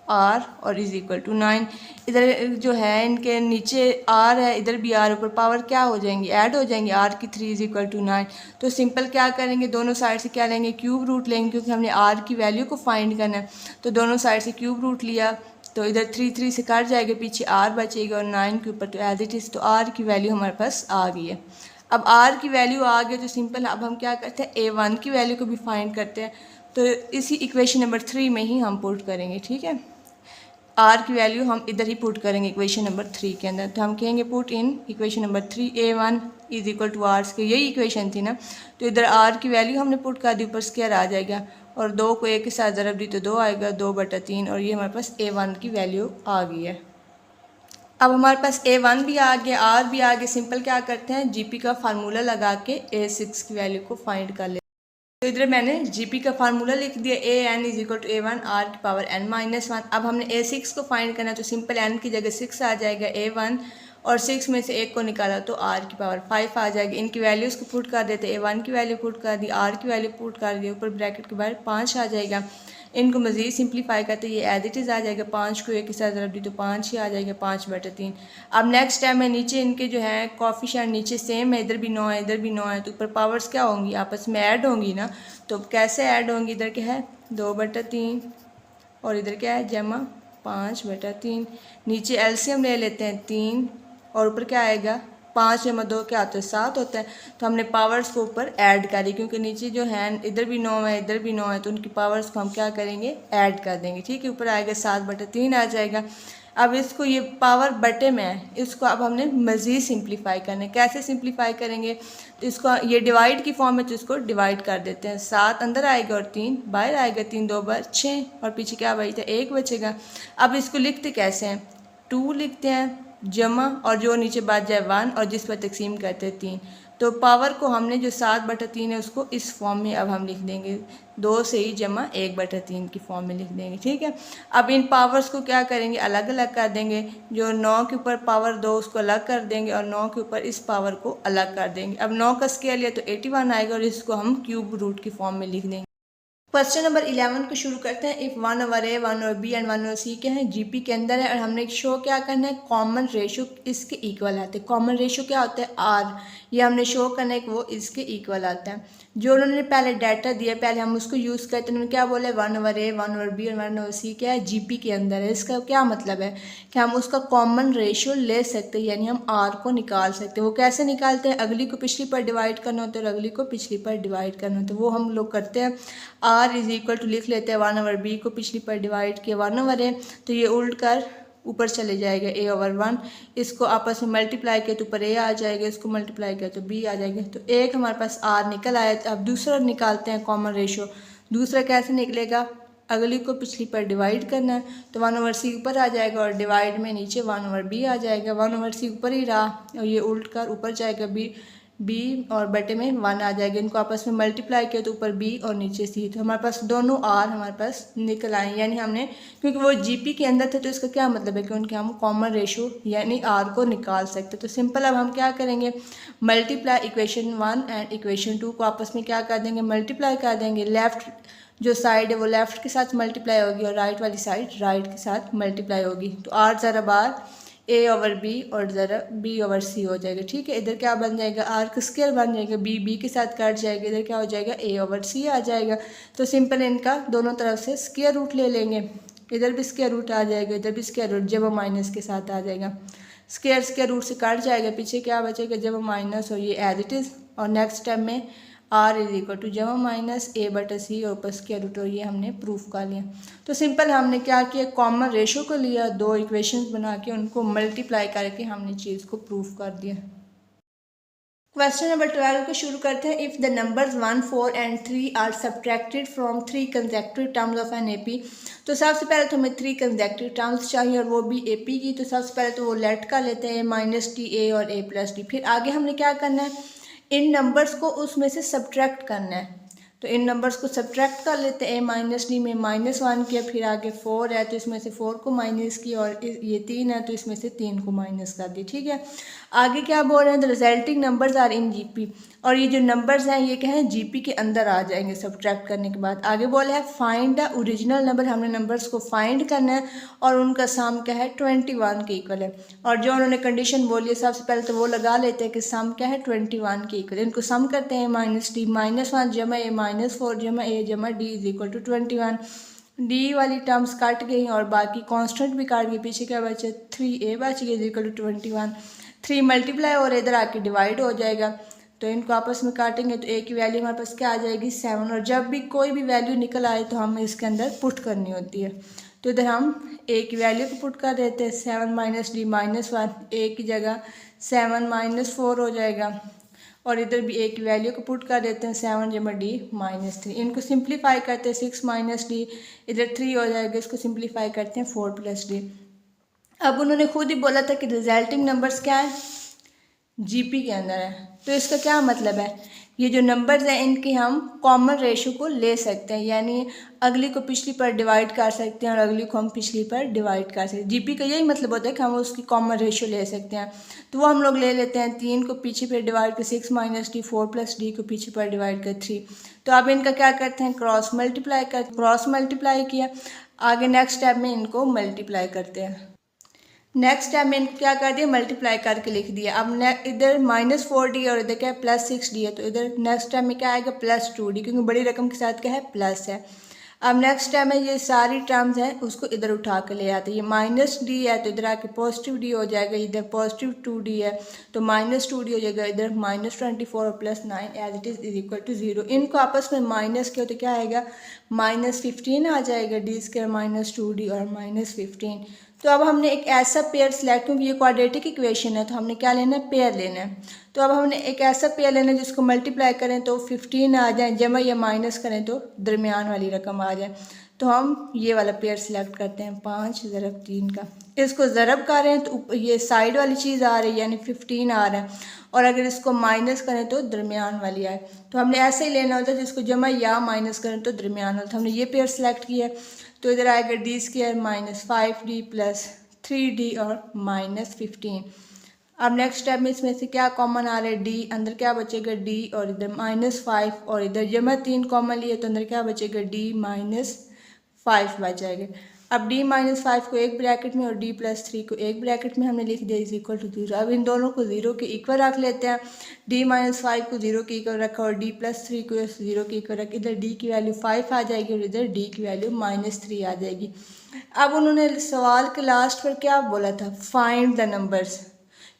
R और इज इक्वल टू 9। इधर जो है इनके नीचे R है, इधर भी R, ऊपर पावर क्या हो जाएंगी, ऐड हो जाएंगे, R की 3 इज इक्वल टू 9। तो सिंपल क्या करेंगे, दोनों साइड से क्या लेंगे, क्यूब रूट लेंगे, क्योंकि हमने R की वैल्यू को फाइंड करना है। तो दोनों साइड से क्यूब रूट लिया तो इधर 3 3 से कट जाएगा, पीछे R बचेगा और 9 के ऊपर तो एज इट इज़। तो R की वैल्यू हमारे पास आ गई है। अब R की वैल्यू आ गई तो सिंपल अब हम क्या करते हैं, A1 की वैल्यू को भी फाइंड करते हैं। तो इसी इक्वेशन नंबर 3 में ही हम पुट करेंगे, ठीक है। R की वैल्यू हम इधर ही पुट करेंगे इक्वेशन नंबर 3 के अंदर। तो हम कहेंगे put in equation number 3 A1 is equal to R square, यही इक्वेशन थी ना। तो इधर R की वैल्यू हमने पुट कर दी, ऊपर स्क्वायर आ जाएगा और 2 को 1 के साथ ज़रब दी तो 2 आएगा, 2/3। और ये हमारे पास A1 की वैल्यू आ गई है। अब हमारे पास A1 भी आ गया, R भी आ गया। सिंपल क्या करते हैं, GP का फार्मूला लगा के A6 की वैल्यू को फाइंड कर लेते हैं। तो इधर मैंने GP का फार्मूला लिख दिया, AN is equal to A1 R की पावर n-1। अब हमने A6 को फाइंड करना है, तो सिंपल n की जगह 6 आ जाएगा, A1 और 6 में से 1 को निकाला तो R की पावर 5 आ जाएगी। इनकी वैल्यूज़ को पुट कर देते, A1 की वैल्यू पुट कर दी, R की वैल्यू पुट कर दी, ऊपर ब्रैकेट के बाहर 5 आ जाएगा। इनको मज़ीद सिंप्लीफाई करते ये एज इट इज़ आ जाएगा, 5 को 1 के साथ ज़रब दी तो 5 ही आ जाएगा, 5/3। अब नेक्स्ट टाइम है, नीचे इनके जो है कोफिशिएंट नीचे सेम है, इधर भी 9 है, इधर भी 9 है, तो ऊपर पावर्स क्या होंगी, आपस में ऐड होंगी ना। तो कैसे ऐड होंगी, इधर क्या है 2/3 और इधर क्या है जमा 5/3। नीचे एलसीएम ले लेते हैं 3 और ऊपर क्या आएगा 5 जमा 2 क्या होता है 7 होता है। तो हमने पावर्स को ऊपर ऐड करी, क्योंकि नीचे जो है इधर भी 9 है, इधर भी 9 है, तो उनकी पावर्स को हम क्या करेंगे ऐड कर देंगे, ठीक है। ऊपर आएगा 7/3 आ जाएगा। अब इसको ये पावर बटे में है, इसको अब हमने मज़ीद सिंप्लीफाई करना है। कैसे सिंप्लीफाई करेंगे, तो इसको ये डिवाइड की फॉर्म में, तो इसको डिवाइड कर देते हैं। 7 अंदर आएगा और 3 बाहर आएगा, 3 2 बार 6 और पीछे क्या बचता है 1 बचेगा। अब इसको लिखते कैसे हैं, 2 लिखते हैं जमा और जो नीचे बच जाए 1 और जिस पर तकसीम करते हैं 3। तो पावर को हमने जो 7/3 है उसको इस फॉर्म में अब हम लिख देंगे, 2 से ही जमा 1/3 की फॉर्म में लिख देंगे, ठीक है। अब इन पावर्स को क्या करेंगे, अलग अलग कर देंगे। जो 9 के ऊपर पावर 2 उसको अलग कर देंगे और 9 के ऊपर इस पावर को अलग कर देंगे। अब 9 का स्क्वायर लिया तो 81 आएगा और इसको हम क्यूब रूट की फॉर्म में लिख देंगे। क्वेश्चन नंबर 11 को शुरू करते हैं। If 1/A 1/B and 1/C क्या है, GP के अंदर है और हमने शो क्या करना है, कॉमन रेशो इसके इक्वल आते हैं। कॉमन रेशो क्या होता है, R, ये हमने शो करना है कि वो इसके इक्वल आता है। जो उन्होंने पहले डाटा दिया पहले हम उसको यूज़ करते हैं। उन्होंने क्या बोला है 1/A 1/B और 1/C क्या है, GP के अंदर है। इसका क्या मतलब है कि हम उसका कॉमन रेशो ले सकते हैं, यानी हम R को निकाल सकते हैं। वो कैसे निकालते हैं, अगली को पिछली पर डिवाइड करना होता है और अगली को पिछली पर डिवाइड करना होता है, वो हम लोग करते हैं। R इज इक्वल टू लिख लेते हैं 1/B को पिछली पर डिवाइड किया 1/A, तो ये उल्ट कर ऊपर चले जाएगा A/1। इसको आपस में मल्टीप्लाई किया तो ऊपर A आ जाएगा, इसको मल्टीप्लाई किया तो B आ जाएगा। तो एक हमारे पास R निकल आया। तो अब दूसरा निकालते हैं कॉमन रेशो। दूसरा कैसे निकलेगा, अगली को पिछली पर डिवाइड करना है तो 1/C ऊपर आ जाएगा और डिवाइड में नीचे 1/B आ जाएगा। 1/C ऊपर ही रहा और ये उल्ट कर ऊपर जाएगा B बी और बटे में 1 आ जाएगा। इनको आपस में मल्टीप्लाई किया तो ऊपर बी और नीचे सी, तो हमारे पास दोनों आर हमारे पास निकल आए। यानी हमने, क्योंकि वो जीपी के अंदर थे तो इसका क्या मतलब है कि उनके हम कॉमन रेशो यानी आर को निकाल सकते। तो सिंपल अब हम क्या करेंगे, मल्टीप्लाई इक्वेशन 1 एंड इक्वेशन 2 को आपस में क्या कर देंगे, मल्टीप्लाई कर देंगे। लेफ्ट जो साइड है वो लेफ़्ट के साथ मल्टीप्लाई होगी और राइट वाली साइड राइट के साथ मल्टीप्लाई होगी। तो आर ज़रा बार ए ओवर बी और ज़रा बी ओवर सी हो जाएगा। ठीक है, इधर क्या बन जाएगा, आर का स्क्वायर बन जाएगा, बी बी के साथ कट जाएगा, इधर क्या हो जाएगा, ए ओवर सी आ जाएगा। तो सिंपल इनका दोनों तरफ से स्क्वायर रूट ले लेंगे, इधर भी स्क्वायर रूट आ जाएगा, इधर भी स्क्वायर रूट, जब माइनस के साथ आ जाएगा। स्क्वायर रूट से कट जाएगा, पीछे क्या बचेगा, जब माइनस और ये एज इट इज़। और नेक्स्ट स्टेप में आर इज इक्वल टू जब माइनस ए बटा सी और ऊपर स्क्वायर रूट, और ये हमने प्रूफ कर लिया। तो सिंपल हमने क्या किया, कॉमन रेशो को लिया, दो इक्वेशंस बना के उनको मल्टीप्लाई करके हमने चीज़ को प्रूफ कर दिया। क्वेश्चन नंबर 12 को शुरू करते हैं। If the numbers 1, 4 and 3 are subtracted from 3 consecutive terms of an AP. तो सबसे पहले तो हमें 3 कंसेक्यूटिव टर्म्स चाहिए और वो भी एपी की। तो सबसे पहले तो वो लेट कर लेते हैं माइनस टी ए और ए प्लस डी। फिर आगे हमने क्या करना है, इन नंबर्स को उसमें से सब्ट्रैक्ट करना है। तो इन नंबर्स को सब्ट्रैक्ट कर लेते हैं। ए माइनस डी में -1 किया, फिर आगे 4 है तो इसमें से 4 को माइनस किया, और ये 3 है तो इसमें से 3 को माइनस कर दिया। ठीक है, आगे क्या बोल रहे हैं, the resulting numbers are in GP. और ये जो नंबर्स हैं ये क्या है, जीपी के अंदर आ जाएंगे सब्ट्रैक्ट करने के बाद। आगे बोला है फाइंड द ओरिजिनल नंबर, हमने नंबर्स को फाइंड करना है और उनका सम क्या है 21 के इक्वल है। और जो उन्होंने कंडीशन बोली है सबसे पहले तो वो लगा लेते हैं कि सम क्या है 21 के इक्वल। इनको सम करते हैं माइनस डी -1 जमा ए -4 जमा ए जमा d is equal to 21। D वाली टर्म्स कट गई और बाकी कांस्टेंट भी काट गई, पीछे क्या बचे 3a बच गया इज इक्वल टू 21। 3 मल्टीप्लाई और इधर आके डिवाइड हो जाएगा, तो इनको आपस में काटेंगे तो a की वैल्यू हमारे पास क्या आ जाएगी 7। और जब भी कोई भी वैल्यू निकल आए तो हमें इसके अंदर पुट करनी होती है। तो इधर हम a की वैल्यू को पुट कर देते हैं, 7 माइनस डी -1, a की जगह 7 -4 हो जाएगा। और इधर भी a की वैल्यू को पुट कर देते हैं 7 जमा डी -3। इनको सिंप्लीफाई करते हैं 6 माइनस डी, इधर 3 हो जाएगा, इसको सिंप्लीफाई करते हैं 4 प्लस डी। अब उन्होंने खुद ही बोला था कि रिजल्टिंग नंबर्स क्या है, जीपी के अंदर है। तो इसका क्या मतलब है, ये जो नंबर्स हैं इनके हम कॉमन रेशो को ले सकते हैं, यानी अगली को पिछली पर डिवाइड कर सकते हैं और अगली को हम पिछली पर डिवाइड कर सकते हैं। जीपी का यही मतलब होता है कि हम उसकी कॉमन रेशो ले सकते हैं। तो वो हम लोग ले लेते हैं, 3 को पीछे पर डिवाइड कर 6 माइनस डी, 4 प्लस डी को पीछे पर डिवाइड कर 3। तो अब इनका क्या करते हैं, क्रॉस मल्टीप्लाई किया। आगे नेक्स्ट स्टेप में इनको मल्टीप्लाई करते हैं। नेक्स्ट स्टेप में इनको क्या कर दिया, मल्टीप्लाई करके लिख दिया। अब इधर -4d और इधर क्या है +6d है, तो इधर नेक्स्ट स्टेप में क्या आएगा +2d, क्योंकि बड़ी रकम के साथ क्या है प्लस है। अब नेक्स्ट स्टेप में ये सारी टर्म्स हैं उसको इधर उठा कर ले आते हैं। ये -d है तो इधर आके +d हो जाएगा, इधर +2d है तो -2d हो जाएगा, इधर -24 और +9 as it is equal to 0। इनको आपस में माइनस किया तो क्या आएगा -15 आ जाएगा, d² -2d और -15। तो अब हमने एक ऐसा पेयर सिलेक्ट, क्योंकि ये क्वाड्रेटिक इक्वेशन है तो हमने क्या लेना है, पेयर लेना है। तो अब हमने एक ऐसा पेयर लेना है जिसको मल्टीप्लाई करें तो 15 आ जाए, जमा या माइनस करें तो दरमियान वाली रकम आ जाए। तो हम ये वाला पेयर सिलेक्ट करते हैं 5 ज़रब 3 का। इसको ज़रब करें तो ये साइड वाली चीज़ आ रही है यानी 15 आ रहा है, और अगर इसको माइनस करें तो दरमियान वाली आए। तो हमने ऐसे ही लेना होता है जिसको जमा या माइनस करें तो दरमियान होता है। हमने ये पेयर सिलेक्ट किया, तो इधर आएगा d² -5d प्लस 3d और -15। अब नेक्स्ट स्टेप में इसमें से क्या कॉमन आ रहा है, d, अंदर क्या बचेगा d और इधर -5, और इधर जमा 3 कॉमन लिए तो अंदर क्या बचेगा d -5 बच जाएगा। अब d -5 को एक ब्रैकेट में और d +3 को एक ब्रैकेट में हमने लिख दिया इज इक्वल टू 0। अब इन दोनों को 0 के इक्वल रख लेते हैं। d -5 को 0 के इक्वल रखा और d +3 को 0 के इक्वल रखा, इधर d की वैल्यू 5 आ जाएगी और इधर d की वैल्यू -3 आ जाएगी। अब उन्होंने सवाल के लास्ट पर क्या बोला था, फाइंड द नंबर्स,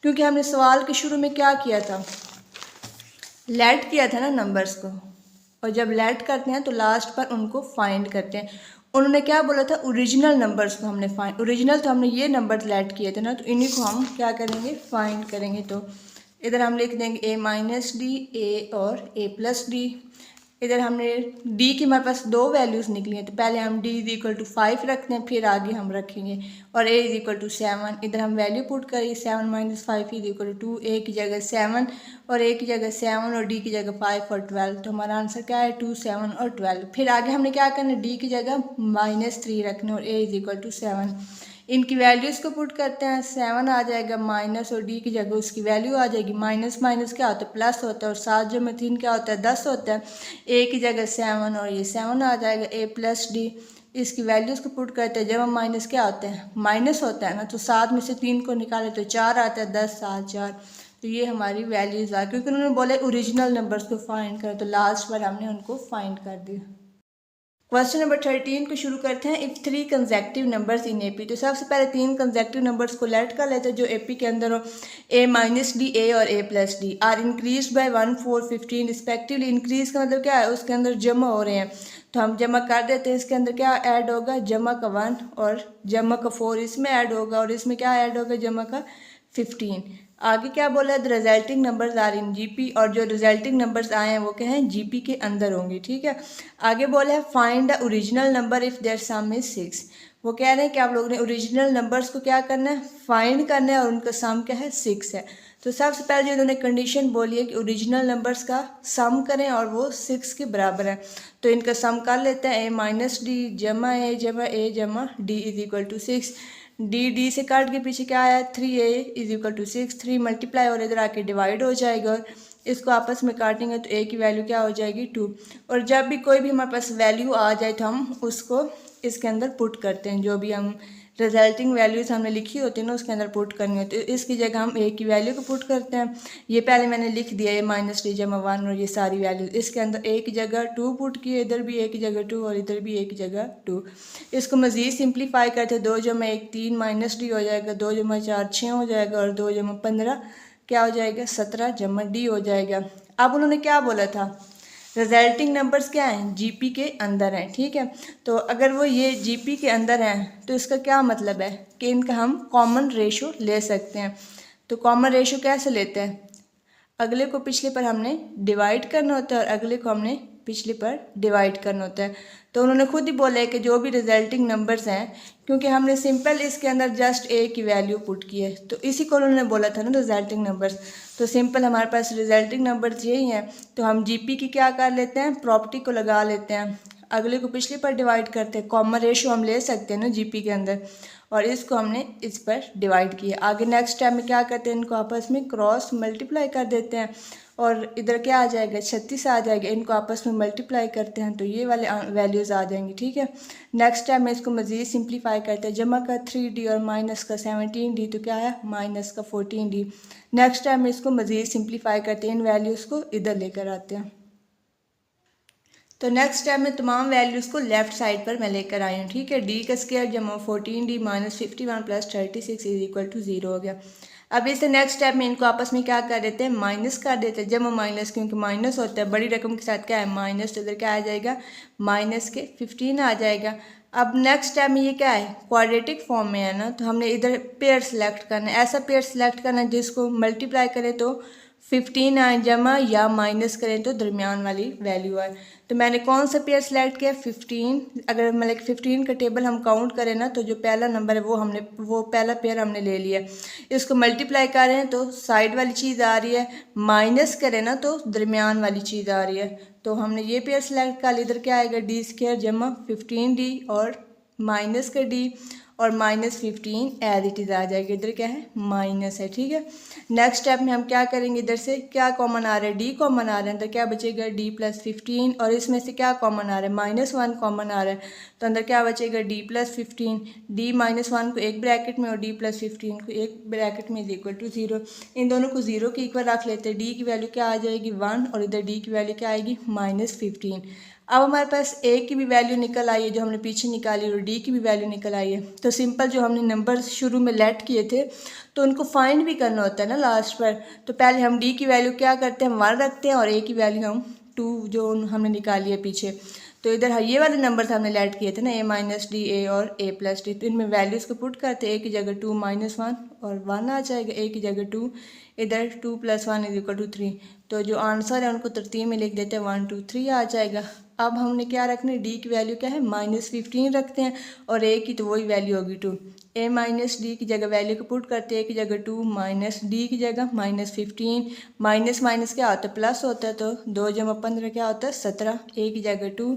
क्योंकि हमने सवाल के शुरू में क्या किया था, लेट किया था ना नंबर्स को, और जब लेट करते हैं तो लास्ट पर उनको फाइंड करते हैं। उन्होंने क्या बोला था, ओरिजिनल नंबर्स को हमने फाइंड, ओरिजिनल तो हमने ये नंबर लेट किए थे ना, तो इन्हीं को हम क्या करेंगे, फाइंड करेंगे। तो इधर हम लिख देंगे a -d, a और a + d, इधर हमने डी की हमारे पास दो वैल्यूज़ निकली हैं, तो पहले हम डी इज इक्वल टू 5 रखते हैं, फिर आगे हम रखेंगे और ए इज इक्वल टू 7। इधर हम वैल्यू पुट करिए 7 माइनस 5 इज इक्वल टू 2। ए की जगह 7 और ए की जगह 7 और डी की जगह 5 और 12, तो हमारा आंसर क्या है 2, 7 और 12। फिर आगे हमने क्या करना है, डी की जगह -3 रखना और ए इज इक्वल टू 7। इनकी वैल्यूज़ को पुट करते हैं, 7 आ जाएगा माइनस और डी की जगह उसकी वैल्यू आ जाएगी माइनस। माइनस क्या होता है प्लस होता है और 7 जो में 3 क्या होता है 10 होता है। ए की जगह 7 और ये 7 आ जाएगा ए प्लस डी। इसकी वैल्यूज़ को पुट करते हैं, जब हम माइनस क्या होता है माइनस होता है ना, तो 7 में से 3 को निकाले तो 4 आता है, 10 7 4। तो ये हमारी वैल्यूज़ आ, क्योंकि उन्होंने बोले ओरिजिनल नंबर्स को फाइंड करें, तो लास्ट बार हमने उनको फाइंड कर दिया। क्वेश्चन नंबर 13 को शुरू करते हैं। If 3 consecutive numbers in AP, तो सबसे पहले 3 कंसेक्टिव नंबर्स को लेट कर लेते हैं जो एपी के अंदर हो। ए माइनस डी ए और a plus d r increase by 1 4 15 respectively. Increase का मतलब क्या है, उसके अंदर जमा हो रहे हैं, तो हम जमा कर देते हैं। इसके अंदर क्या ऐड होगा, जमा का 1 और जमा का 4 इसमें ऐड होगा और इसमें क्या ऐड होगा, जमा का 15। आगे क्या बोला है, the resulting numbers are in GP, और जो रिजल्टिंग नंबर्स आए हैं वो क्या हैं जीपी के अंदर होंगे। ठीक है, आगे बोला है find the original number if their sum is 6। वो कह रहे हैं कि आप लोगों ने ओरिजिनल नंबर्स को क्या करना है, फाइंड करना है और उनका सम क्या है 6 है। तो सबसे पहले जो उन्होंने कंडीशन बोली है कि ओरिजिनल नंबर्स का सम करें और वो 6 के बराबर है, तो इनका सम कर लेते हैं। ए माइनस डी जमा ए जमा d is equal to 6। D से काट के पीछे क्या आया 3a is equal to 6। 3 multiply और इधर आके डिवाइड हो जाएगा और इसको आपस में काटेंगे तो a की वैल्यू क्या हो जाएगी 2। और जब भी कोई भी हमारे पास वैल्यू आ जाए तो हम उसको इसके अंदर पुट करते हैं, जो भी हम रिजल्टिंग वैल्यूज़ हमने लिखी होती है ना उसके अंदर पुट करनी होती है। इसकी जगह हम ए की वैल्यू को पुट करते हैं। ये पहले मैंने लिख दिया है माइनस डी जमा 1 और ये सारी वैल्यूज इसके अंदर ए की जगह 2 पुट किए, इधर भी ए की जगह 2 और इधर भी ए की जगह 2। इसको मज़ीद सिंप्लीफाई करते 2 जमा 1 3 माइनस डी हो जाएगा, 2 जमा 4 6 हो जाएगा और 2 जमा 15 क्या हो जाएगा 17 जमा डी हो जाएगा। अब उन्होंने क्या बोला था, रिजल्टिंग नंबर्स क्या हैं जीपी के अंदर हैं। ठीक है, तो अगर वो ये जीपी के अंदर हैं तो इसका क्या मतलब है कि इनका हम कॉमन रेशो ले सकते हैं। तो कॉमन रेशो कैसे लेते हैं, अगले को पिछले पर हमने डिवाइड करना होता है और अगले को हमने पिछले पर डिवाइड करना होता है। तो उन्होंने खुद ही बोला है कि जो भी रिजल्टिंग नंबर्स हैं, क्योंकि हमने सिंपल इसके अंदर जस्ट ए की वैल्यू पुट की है, तो इसी को उन्होंने बोला था ना रिजल्टिंग नंबर्स। तो सिंपल हमारे पास रिजल्टिंग नंबर्स यही हैं, तो हम जीपी की क्या कर लेते हैं, प्रॉपर्टी को लगा लेते हैं, अगले को पिछले पर डिवाइड करते हैं। कॉमन रेशो हम ले सकते हैं ना जीपी के अंदर, और इसको हमने इस पर डिवाइड किया। आगे नेक्स्ट टाइम में क्या करते हैं, इनको आपस में क्रॉस मल्टीप्लाई कर देते हैं और इधर क्या आ जाएगा 36 आ जाएगा, इनको आपस में मल्टीप्लाई करते हैं तो ये वाले वैल्यूज़ आ जाएंगी। ठीक है, नेक्स्ट टाइम में इसको मज़ीद सिंप्लीफाई करते हैं, जमा का 3d और माइनस का 17d, तो क्या है माइनस का 14d। नेक्स्ट टाइम में इसको मज़ीद सिंप्लीफाई करते हैं, इन वैल्यूज़ को इधर लेकर आते हैं। तो नेक्स्ट टाइम में तमाम वैल्यूज़ को लेफ्ट साइड पर मैं लेकर आई हूँ। ठीक है, डी का स्क्वायर जमा 14d minus 51 plus 36 is equal to 0 हो गया। अब इसे नेक्स्ट स्टेप में इनको आपस में क्या कर देते हैं, माइनस कर देते हैं। जमा माइनस, क्योंकि माइनस होता है बड़ी रकम के साथ क्या है माइनस, तो इधर क्या आ जाएगा माइनस के 15 आ जाएगा। अब नेक्स्ट स्टेप में ये क्या है क्वाड्रेटिक फॉर्म में है ना, तो हमने इधर पेयर सेलेक्ट करना है, ऐसा पेयर सेलेक्ट करना है जिसको मल्टीप्लाई करें तो 15 आए, जमा या माइनस करें तो दरमियान वाली वैल्यू आए। तो मैंने कौन सा पेयर सेलेक्ट किया 15। अगर मतलब 15 का टेबल हम काउंट करें ना, तो जो पहला नंबर है वो पहला पेयर हमने ले लिया। इसको मल्टीप्लाई करें तो साइड वाली चीज़ आ रही है, माइनस करें ना तो दरमियान वाली चीज़ आ रही है। तो हमने ये पेयर सेलेक्ट कर लिया, इधर क्या आएगा डी स्क्वायर जमा 15d और माइनस का डी और माइनस 15 एज इट इज़ आ जाएगा, इधर क्या है माइनस है। ठीक है, नेक्स्ट स्टेप में हम क्या करेंगे, इधर से क्या कॉमन आ रहा है डी कॉमन आ रहा है, अंदर क्या बचेगा डी प्लस 15 और इसमें से क्या कॉमन आ रहा है -1 कॉमन आ रहा है, तो अंदर क्या बचेगा डी प्लस 15। डी -1 को एक ब्रैकेट में और डी प्लस 15 को एक ब्रैकेट में इज इक्वल टू 0। इन दोनों को 0 के इक्वल रख लेते हैं। डी की वैल्यू क्या आ जाएगी 1 और इधर डी की वैल्यू क्या आएगी -15। अब हमारे पास ए की भी वैल्यू निकल आई है जो हमने पीछे निकाली और डी की भी वैल्यू निकल आई है। तो सिंपल जो हमने नंबर शुरू में लेट किए थे तो उनको फाइंड भी करना होता है ना लास्ट पर। तो पहले हम डी की वैल्यू क्या करते हैं 1 रखते हैं और ए की वैल्यू हम 2 जो हमने निकाली है पीछे। तो इधर ये वाले नंबर हमने लेट किए थे ना, a-d a और a+d, तो इनमें वैल्यूज़ को पुट करते हैं। a की जगह 2 - 1 और 1 आ जाएगा, a की जगह 2, इधर 2 + 1 = 3। तो जो आंसर है उनको तरतीब में लिख देते हैं, 1 2 3 आ जाएगा। अब हमने क्या रखना है, d की वैल्यू क्या है -15 रखते हैं और a की तो वही वैल्यू होगी 2। a - d की जगह वैल्यू को पुट करते हैं, a की जगह 2 -d की जगह -15, माइनस माइनस क्या होता है प्लस होता है, तो 2 × 15 क्या होता है 17, a की जगह 2,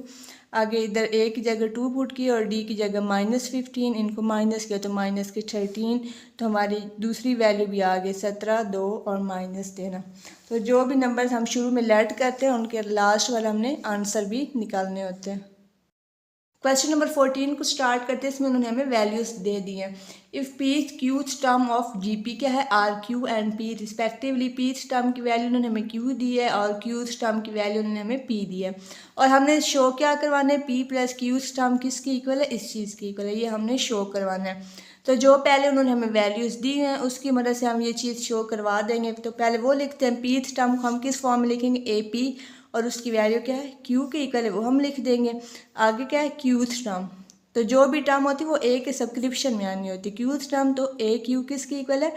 आगे इधर a की जगह 2 पुट की और d की जगह -15, इनको माइनस किया तो माइनस के 13, तो हमारी दूसरी वैल्यू भी आ गई 17, 2 और -13। तो जो भी नंबर्स हम शुरू में लेट करते हैं उनके लास्ट वाला हमने आंसर भी निकालने होते हैं। क्वेश्चन नंबर 14 को स्टार्ट करते हैं। इसमें उन्होंने हमें वैल्यूज दे दी हैं। If pth qth term of GP क्या है, r q and p respectively, pth term की वैल्यू उन्होंने हमें क्यू दी है और क्यूथ टर्म की वैल्यू उन्होंने हमें पी दी है, और हमने शो क्या करवाना है, पी प्लस क्यूथ टर्म किसकी इक्वल है, इस चीज़ की इक्वल है, ये हमने शो करवाना है। तो जो पहले उन्होंने हमें वैल्यूज़ दी हैं उसकी मदद से हम ये चीज़ शो करवा देंगे। तो पहले वो लिखते हैं, पीथ टर्म को हम किस फॉर्म में लिखेंगे, ए पी, और उसकी वैल्यू क्या है क्यू के इक्वल है, वो हम लिख देंगे। आगे क्या है क्यूथ टर्म, तो जो भी टर्म होती है वो ए के सब्सक्रिप्शन में आनी होती है। क्यूथ टर्म तो ए क्यू किसके इक्वल है,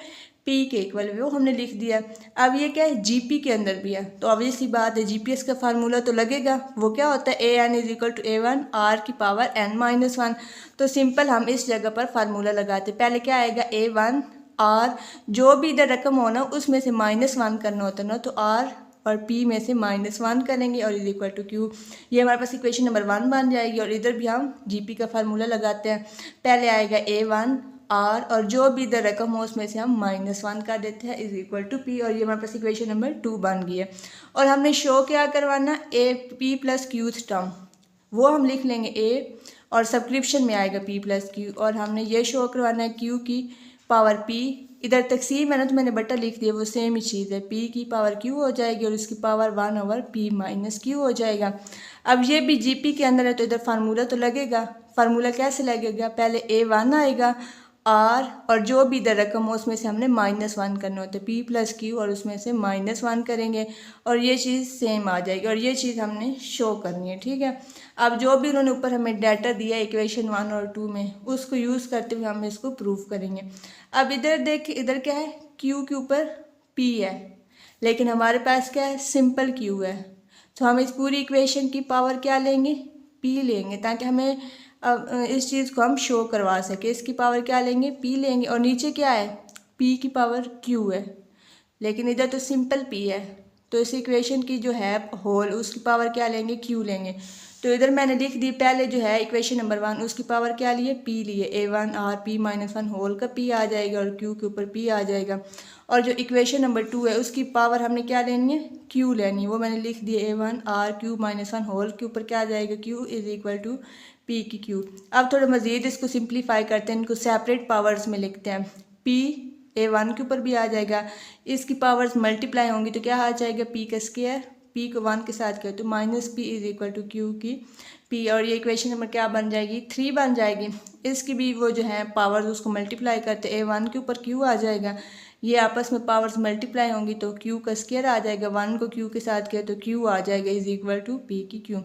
पी के इक्वल है, वो हमने लिख दिया। अब ये क्या है जीपी के अंदर भी है, तो ऑब्वियसली बात है जीपीएस का फार्मूला तो लगेगा, वो क्या होता है an = a1 r⁻n-1। तो सिंपल हम इस जगह पर फार्मूला लगाते, पहले क्या आएगा a1 r, जो भी इधर रकम होना उसमें से -1 करना होता है ना, तो r और p में से -1 करेंगे और = q। ये हमारे पास इक्वेशन नंबर 1 बन जाएगी। और इधर भी हम जीपी का फार्मूला लगाते हैं, पहले आएगा a1 r और जो भी इधर रकम हो उसमें से हम -1 कर देते हैं = p, और ये हमारे पास इक्वेशन नंबर 2 बन गई है। और हमने शो क्या करवाना, a p प्लस क्यूथ टर्म, वो हम लिख लेंगे a और सब्सक्रिप्शन में आएगा p प्लस q, और हमने ये शो करवाना है q की पावर p, इधर तकसीम है ना तो मैंने बटा लिख दिया, वो सेम ही चीज़ है, p की पावर q हो जाएगी और उसकी पावर 1/p - q हो जाएगा। अब ये भी जीपी के अंदर है तो इधर फार्मूला तो लगेगा, फार्मूला कैसे लगेगा, पहले a1 आएगा r और जो भी इधर रकम हो उसमें से हमने -1 करना होता है, p प्लस q और उसमें से -1 करेंगे और ये चीज़ सेम आ जाएगी, और ये चीज़ हमने शो करनी है, ठीक है। अब जो भी उन्होंने ऊपर हमें डाटा दिया इक्वेशन 1 और 2 में, उसको यूज़ करते हुए हम इसको प्रूव करेंगे। अब इधर देखिए, इधर क्या है, q के ऊपर p है, लेकिन हमारे पास क्या है, सिंपल q है, तो हम इस पूरी इक्वेशन की पावर क्या लेंगे, p लेंगे, ताकि हमें अब इस चीज़ को हम शो करवा सके। इसकी पावर क्या लेंगे, p लेंगे, और नीचे क्या है, p की पावर q है, लेकिन इधर तो सिंपल p है, तो इस इक्वेशन की जो है होल उसकी पावर क्या लेंगे, q लेंगे। तो इधर मैंने लिख दी, पहले जो है इक्वेशन नंबर 1 उसकी पावर क्या लिए, p लिए, a1 r p-1 होल का p आ जाएगा और q के ऊपर p आ जाएगा। और जो इक्वेशन नंबर 2 है उसकी पावर हमने क्या लेनी है, q लेनी है, वो मैंने लिख दिया, a1 r⁻⁻1 होल के ऊपर क्या आ जाएगा, q = p की q। अब थोड़ा मज़ीद इसको सिंप्लीफाई करते हैं, इनको सेपरेट पावर्स में लिखते हैं, p a1 के ऊपर भी आ जाएगा, इसकी पावर्स मल्टीप्लाई होंगी तो क्या आ जाएगा, p का स्क्वायर, p को 1 के साथ किया तो -p = q की p, और ये इक्वेशन नंबर क्या बन जाएगी, 3 बन जाएगी। इसकी भी वो जो है पावर्स उसको मल्टीप्लाई करते, a1 के ऊपर q आ जाएगा, ये आपस में पावर्स मल्टीप्लाई होंगी तो q का स्क्वायर आ जाएगा, 1 को q के साथ किया तो q आ जाएगा = p की q।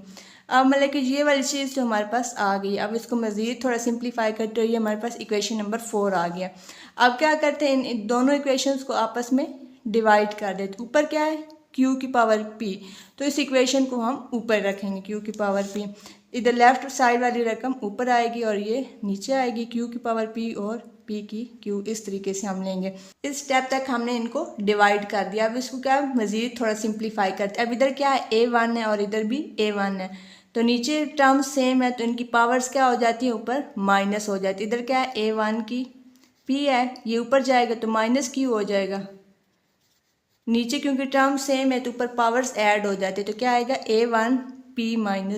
अब मतलब कि ये वाली चीज़ जो हमारे पास आ गई, अब इसको मज़ीद थोड़ा सिंप्लीफाई करते हुए हमारे पास इक्वेशन नंबर 4 आ गया। अब क्या करते हैं, इन दोनों इक्वेशंस को आपस में डिवाइड कर देते, ऊपर क्या है, q की पावर p, तो इस इक्वेशन को हम ऊपर रखेंगे, q की पावर p, इधर लेफ्ट साइड वाली रकम ऊपर आएगी और ये नीचे आएगी, q की पावर p और p की q, इस तरीके से हम लेंगे। इस स्टेप तक हमने इनको डिवाइड कर दिया। अब इसको क्या मज़ीद थोड़ा सिंप्लीफाई करते हैं। अब इधर क्या है, a1 है और इधर भी a1 है, तो नीचे टर्म सेम है तो इनकी पावर्स क्या हो जाती है, ऊपर माइनस हो जाती है। इधर क्या है, a1 की p है, ये ऊपर जाएगा तो -q हो जाएगा, नीचे क्योंकि टर्म सेम है तो ऊपर पावर्स ऐड हो जाते हैं, तो क्या आएगा, a1 p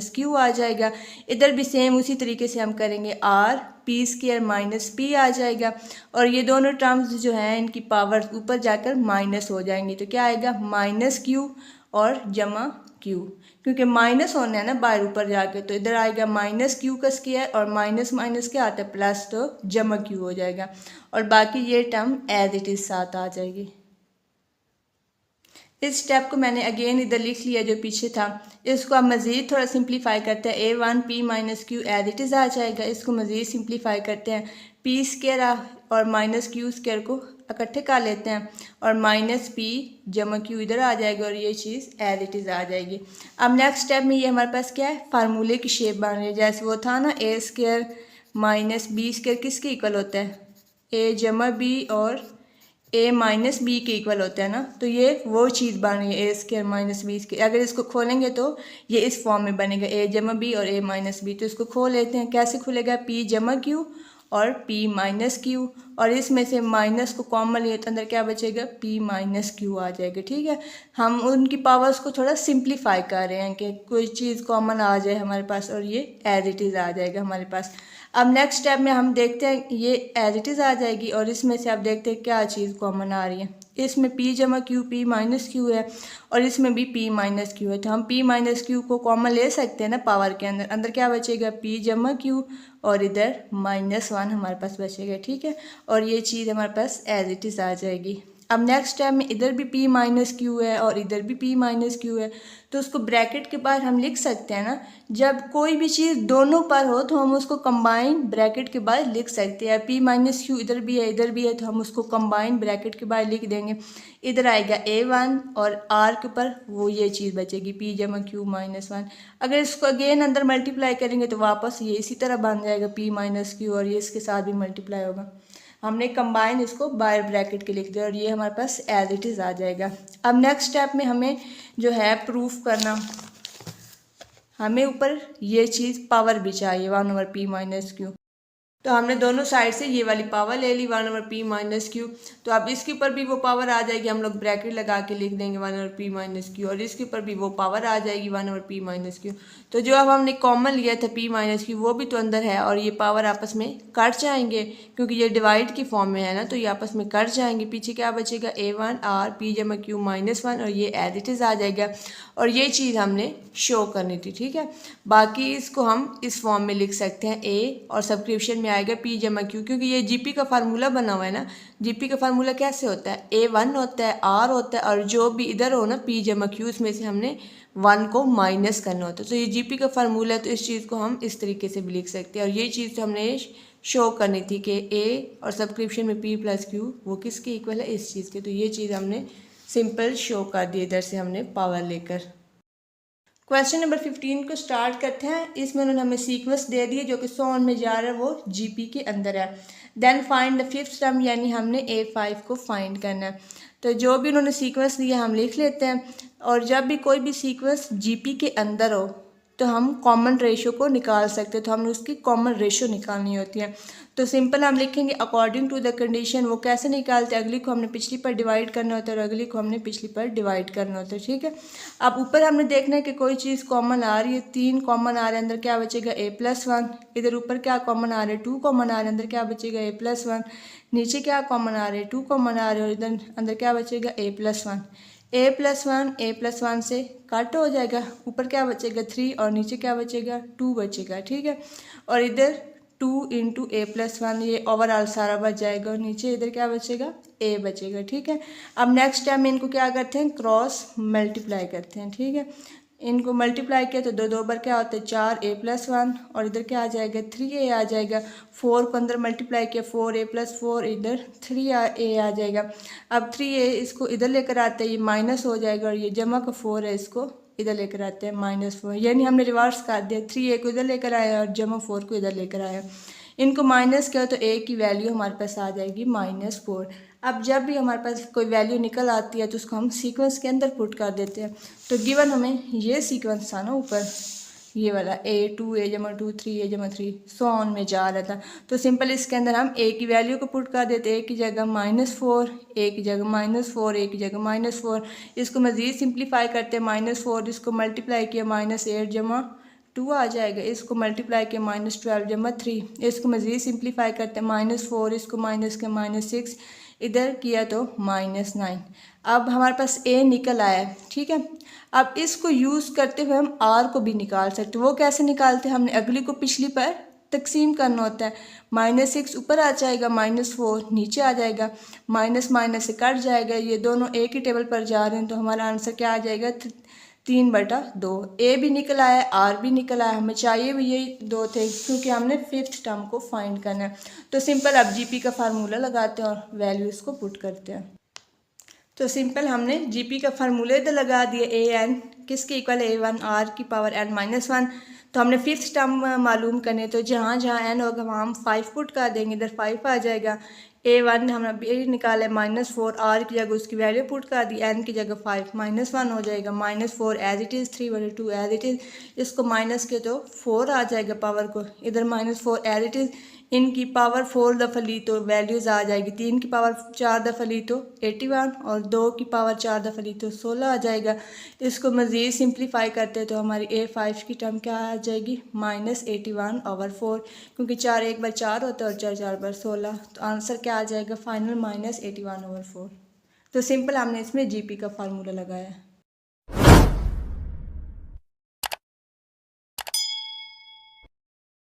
- q आ जाएगा। इधर भी सेम उसी तरीके से हम करेंगे, r p² - p आ जाएगा, और ये दोनों टर्म्स जो हैं इनकी पावर्स ऊपर जाकर माइनस हो जाएंगी, तो क्या आएगा, -q और जमा q, क्योंकि माइनस होना है ना बाहर ऊपर जाके, तो इधर आएगा -q का स्क्वायर और माइनस माइनस क्या आता है, प्लस, तो जमा q हो जाएगा, और बाकी ये टर्म एज इट इज़ साथ आ जाएगी। इस स्टेप को मैंने अगेन इधर लिख लिया जो पीछे था। इसको अब मज़ीद थोड़ा सिंप्लीफाई करते हैं। A1 P minus q as it is आ जाएगा। इसको मज़ीद सिंप्लीफाई करते हैं। P स्क्वायर और माइनस क्यू स्क्वायर को इकट्ठे कर लेते हैं और माइनस P जमा क्यू इधर आ जाएगा और ये चीज़ एज इट इज़ आ जाएगी। अब नेक्स्ट स्टेप में ये हमारे पास क्या है, फार्मूले की शेप बन रही है। जैसे वो था ना A square minus B square किसके इक्वल होता है, A जमा B और A माइनस बी के इक्वल होता है ना। तो ये वो चीज़ बन रही है A square minus B square. अगर इसको खोलेंगे तो ये इस फॉर्म में बनेगा A जमा बी और A माइनस बी। तो इसको खोल लेते हैं। कैसे खुलेगा, P जमा क्यू और P माइनस क्यू, और इसमें से माइनस को कॉमन लिए तो अंदर क्या बचेगा, P माइनस क्यू आ जाएगा। ठीक है, हम उनकी पावर्स को थोड़ा सिंप्लीफाई कर रहे हैं कि कोई चीज़ कॉमन आ जाए हमारे पास और ये एज इट इज़ आ जाएगा हमारे पास। अब नेक्स्ट स्टेप में हम देखते हैं ये एज इट इज़ आ जाएगी और इसमें से आप देखते हैं क्या चीज़ कॉमन आ रही है। इसमें P जमा क्यू P माइनस क्यू है और इसमें भी P माइनस क्यू है। तो हम P माइनस क्यू को कॉमन ले सकते हैं ना पावर के अंदर। अंदर क्या बचेगा, P जमा क्यू और इधर -1 हमारे पास बचेगा। ठीक है, और ये चीज़ हमारे पास एज इट इज़ आ जाएगी। अब नेक्स्ट स्टेप में इधर भी P माइनस क्यू है और इधर भी P माइनस क्यू है। तो उसको ब्रैकेट के बाद हम लिख सकते हैं ना, जब कोई भी चीज़ दोनों पर हो तो हम उसको कंबाइन ब्रैकेट के बाद लिख सकते हैं। P माइनस क्यू इधर भी है इधर भी है तो हम उसको कंबाइन ब्रैकेट के बाद लिख देंगे। इधर आएगा A1 और R के ऊपर वो ये चीज़ बचेगी P जमा क्यू -1। अगर इसको अगेन अंदर मल्टीप्लाई करेंगे तो वापस ये इसी तरह बन जाएगा P माइनस क्यू और ये इसके साथ भी मल्टीप्लाई होगा। हमने कंबाइन इसको बाहर ब्रैकेट के लिख दिया और ये हमारे पास एज इट इज़ आ जाएगा। अब नेक्स्ट स्टेप में हमें जो है प्रूफ करना, हमें ऊपर ये चीज़ पावर भी चाहिए 1/p माइनस क्यू। तो हमने दोनों साइड से ये वाली पावर ले ली 1/p माइनस क्यू। तो अब इसके ऊपर भी वो पावर आ जाएगी, हम लोग ब्रैकेट लगा के लिख देंगे 1/p माइनस क्यू और इसके ऊपर भी वो पावर आ जाएगी 1/p माइनस क्यू। तो जो अब हमने कॉमन लिया था p माइनस क्यू वो भी तो अंदर है और ये पावर आपस में कट जाएंगे क्योंकि ये डिवाइड की फॉर्म में है ना, तो ये आपस में कट जाएंगे। पीछे क्या बचेगा, A1 R P जमा क्यू -1 और ये एज इट इज़ आ जाएगा और ये चीज़ हमने शो करनी थी। ठीक है, बाकी इसको हम इस फॉर्म में लिख सकते हैं A और सब्सक्रिप्शन में आएगा P जमा क्यू, क्योंकि ये GP का फार्मूला बना हुआ है ना। GP का फार्मूला कैसे होता है, A1 होता है R होता है और जो भी इधर हो ना P जमा क्यू उसमें से हमने 1 को माइनस करना होता है। तो ये GP का फार्मूला है, तो इस चीज़ को हम इस तरीके से भी लिख सकते हैं। और ये चीज़ तो हमने शो करनी थी कि A और सब्सक्रिप्शन में P प्लस क्यू वो किसके इक्वल है, इस चीज़ के। तो ये चीज़ हमने सिंपल शो कर दी इधर से हमने पावर लेकर। क्वेश्चन नंबर 15 को स्टार्ट करते हैं। इसमें उन्होंने हमें सीक्वेंस दे दिए जो कि 100 में जा रहा है, वो GP के अंदर है। Then find the fifth term, यानी हमने A5 को फाइंड करना है। तो जो भी उन्होंने सीक्वेंस दिया हम लिख लेते हैं और जब भी कोई भी सीक्वेंस GP के अंदर हो तो हम कॉमन रेशो को निकाल सकते हैं। तो हमें उसकी कॉमन रेशो निकालनी होती है। तो सिंपल हम लिखेंगे अकॉर्डिंग टू द कंडीशन। वो कैसे निकालते हैं, अगली को हमने पिछली पर डिवाइड करना होता है और अगली को हमने पिछली पर डिवाइड करना होता है। ठीक है, अब ऊपर हमने देखना है कि कोई चीज़ कॉमन आ रही है, 3 कॉमन आ रहे हैं, अंदर क्या बचेगा A+1। इधर ऊपर क्या कॉमन आ रहे हैं, 2 कॉमन आ रहे हैं, अंदर क्या बचेगा A+1। नीचे क्या कॉमन आ रहे हैं, 2 कॉमन आ रहे हैं और इधर अंदर क्या बचेगा A+1। A+1 से कट हो जाएगा, ऊपर क्या बचेगा 3 और नीचे क्या बचेगा 2 बचेगा। ठीक है, और इधर 2 × A+1 ये ओवरऑल सारा बच जाएगा और नीचे इधर क्या बचेगा A बचेगा। ठीक है, अब नेक्स्ट टाइम इनको क्या करते हैं, क्रॉस मल्टीप्लाई करते हैं। ठीक है, इनको मल्टीप्लाई किया तो 2 बार क्या होता है 4A+1 और इधर क्या आ जाएगा 3A आ जाएगा। 4 को अंदर मल्टीप्लाई किया 4A+4 इधर 3A आ जाएगा। अब 3A इसको इधर लेकर आते हैं, ये माइनस हो जाएगा और ये जमा का 4 है इसको इधर लेकर आते हैं -4, यानी हमने रिवर्स कर दिया। 3A को इधर लेकर आया और जमा 4 को इधर लेकर आया। इनको माइनस किया तो A की वैल्यू हमारे पास आ जाएगी -4। अब जब भी हमारे पास कोई वैल्यू निकल आती है तो उसको हम सीक्वेंस के अंदर पुट कर देते हैं। तो गिवन हमें ये सीक्वेंस था ना ऊपर ये वाला A 2A जमा 2 3A जमा 3 सो ऑन में जा रहा था। तो सिंपल इसके अंदर हम A की वैल्यू को पुट कर देते, A की जगह -4, A की जगह -4, A की जगह -4। इसको मज़ीद सिंप्लीफाई करते हैं, -4 इसको मल्टीप्लाई किया -8 जमा 2 आ जाएगा। इसको मल्टीप्लाई किया -12 जमा 3। इसको मज़ीद सिंप्लीफाई करते हैं, -4 इसको माइनस के -6 इधर किया तो -9। अब हमारे पास A निकल आया है। ठीक है, अब इसको यूज़ करते हुए हम R को भी निकाल सकते हैं। वो कैसे निकालते हैं, हमने अगली को पिछली पर तकसीम करना होता है। -6 ऊपर आ जाएगा, -4 नीचे आ जाएगा, माइनस माइनस से कट जाएगा, ये दोनों एक ही टेबल पर जा रहे हैं तो हमारा आंसर क्या आ जाएगा 3/2। ए भी निकल आया, आर भी निकल आया, हमें चाहिए भी यही 2 थे क्योंकि हमने फिफ्थ टर्म को फाइंड करना है। तो सिंपल अब जीपी का फार्मूला लगाते हैं और वैल्यूज़ को पुट करते हैं। तो सिंपल हमने जीपी का फार्मूले तो लगा दिया, ए एन किसके इक्वल है A1 आर की पावर n-1। तो हमने फिफ्थ टर्म मालूम करने, तो जहाँ जहाँ n होगा वहाँ हम 5 पुट कर देंगे, इधर 5 आ जाएगा। A1 हमने अभी निकाला है -4, आर की जगह उसकी वैल्यू पुट कर दी, n की जगह 5, -1 हो जाएगा, -4 as it is, 3/2 as it is, इसको माइनस के तो 4 आ जाएगा पावर को, इधर -4 एज इट इज़, इनकी पावर 4 दफ़ा ली तो वैल्यूज़ आ जाएगी, 3 की पावर 4 दफ़ा ली तो 81 और 2 की पावर 4 दफ़ा ली तो 16 आ जाएगा। इसको मज़ीद सिंप्लीफाई करते तो हमारी A5 की टर्म क्या आ जाएगी -81/4, क्योंकि 4 एक बार 4 होता है और 4 4 बार 16, तो आंसर क्या आ जाएगा फाइनल -81/4। तो सिंपल हमने इसमें जीपी का फार्मूला लगाया है।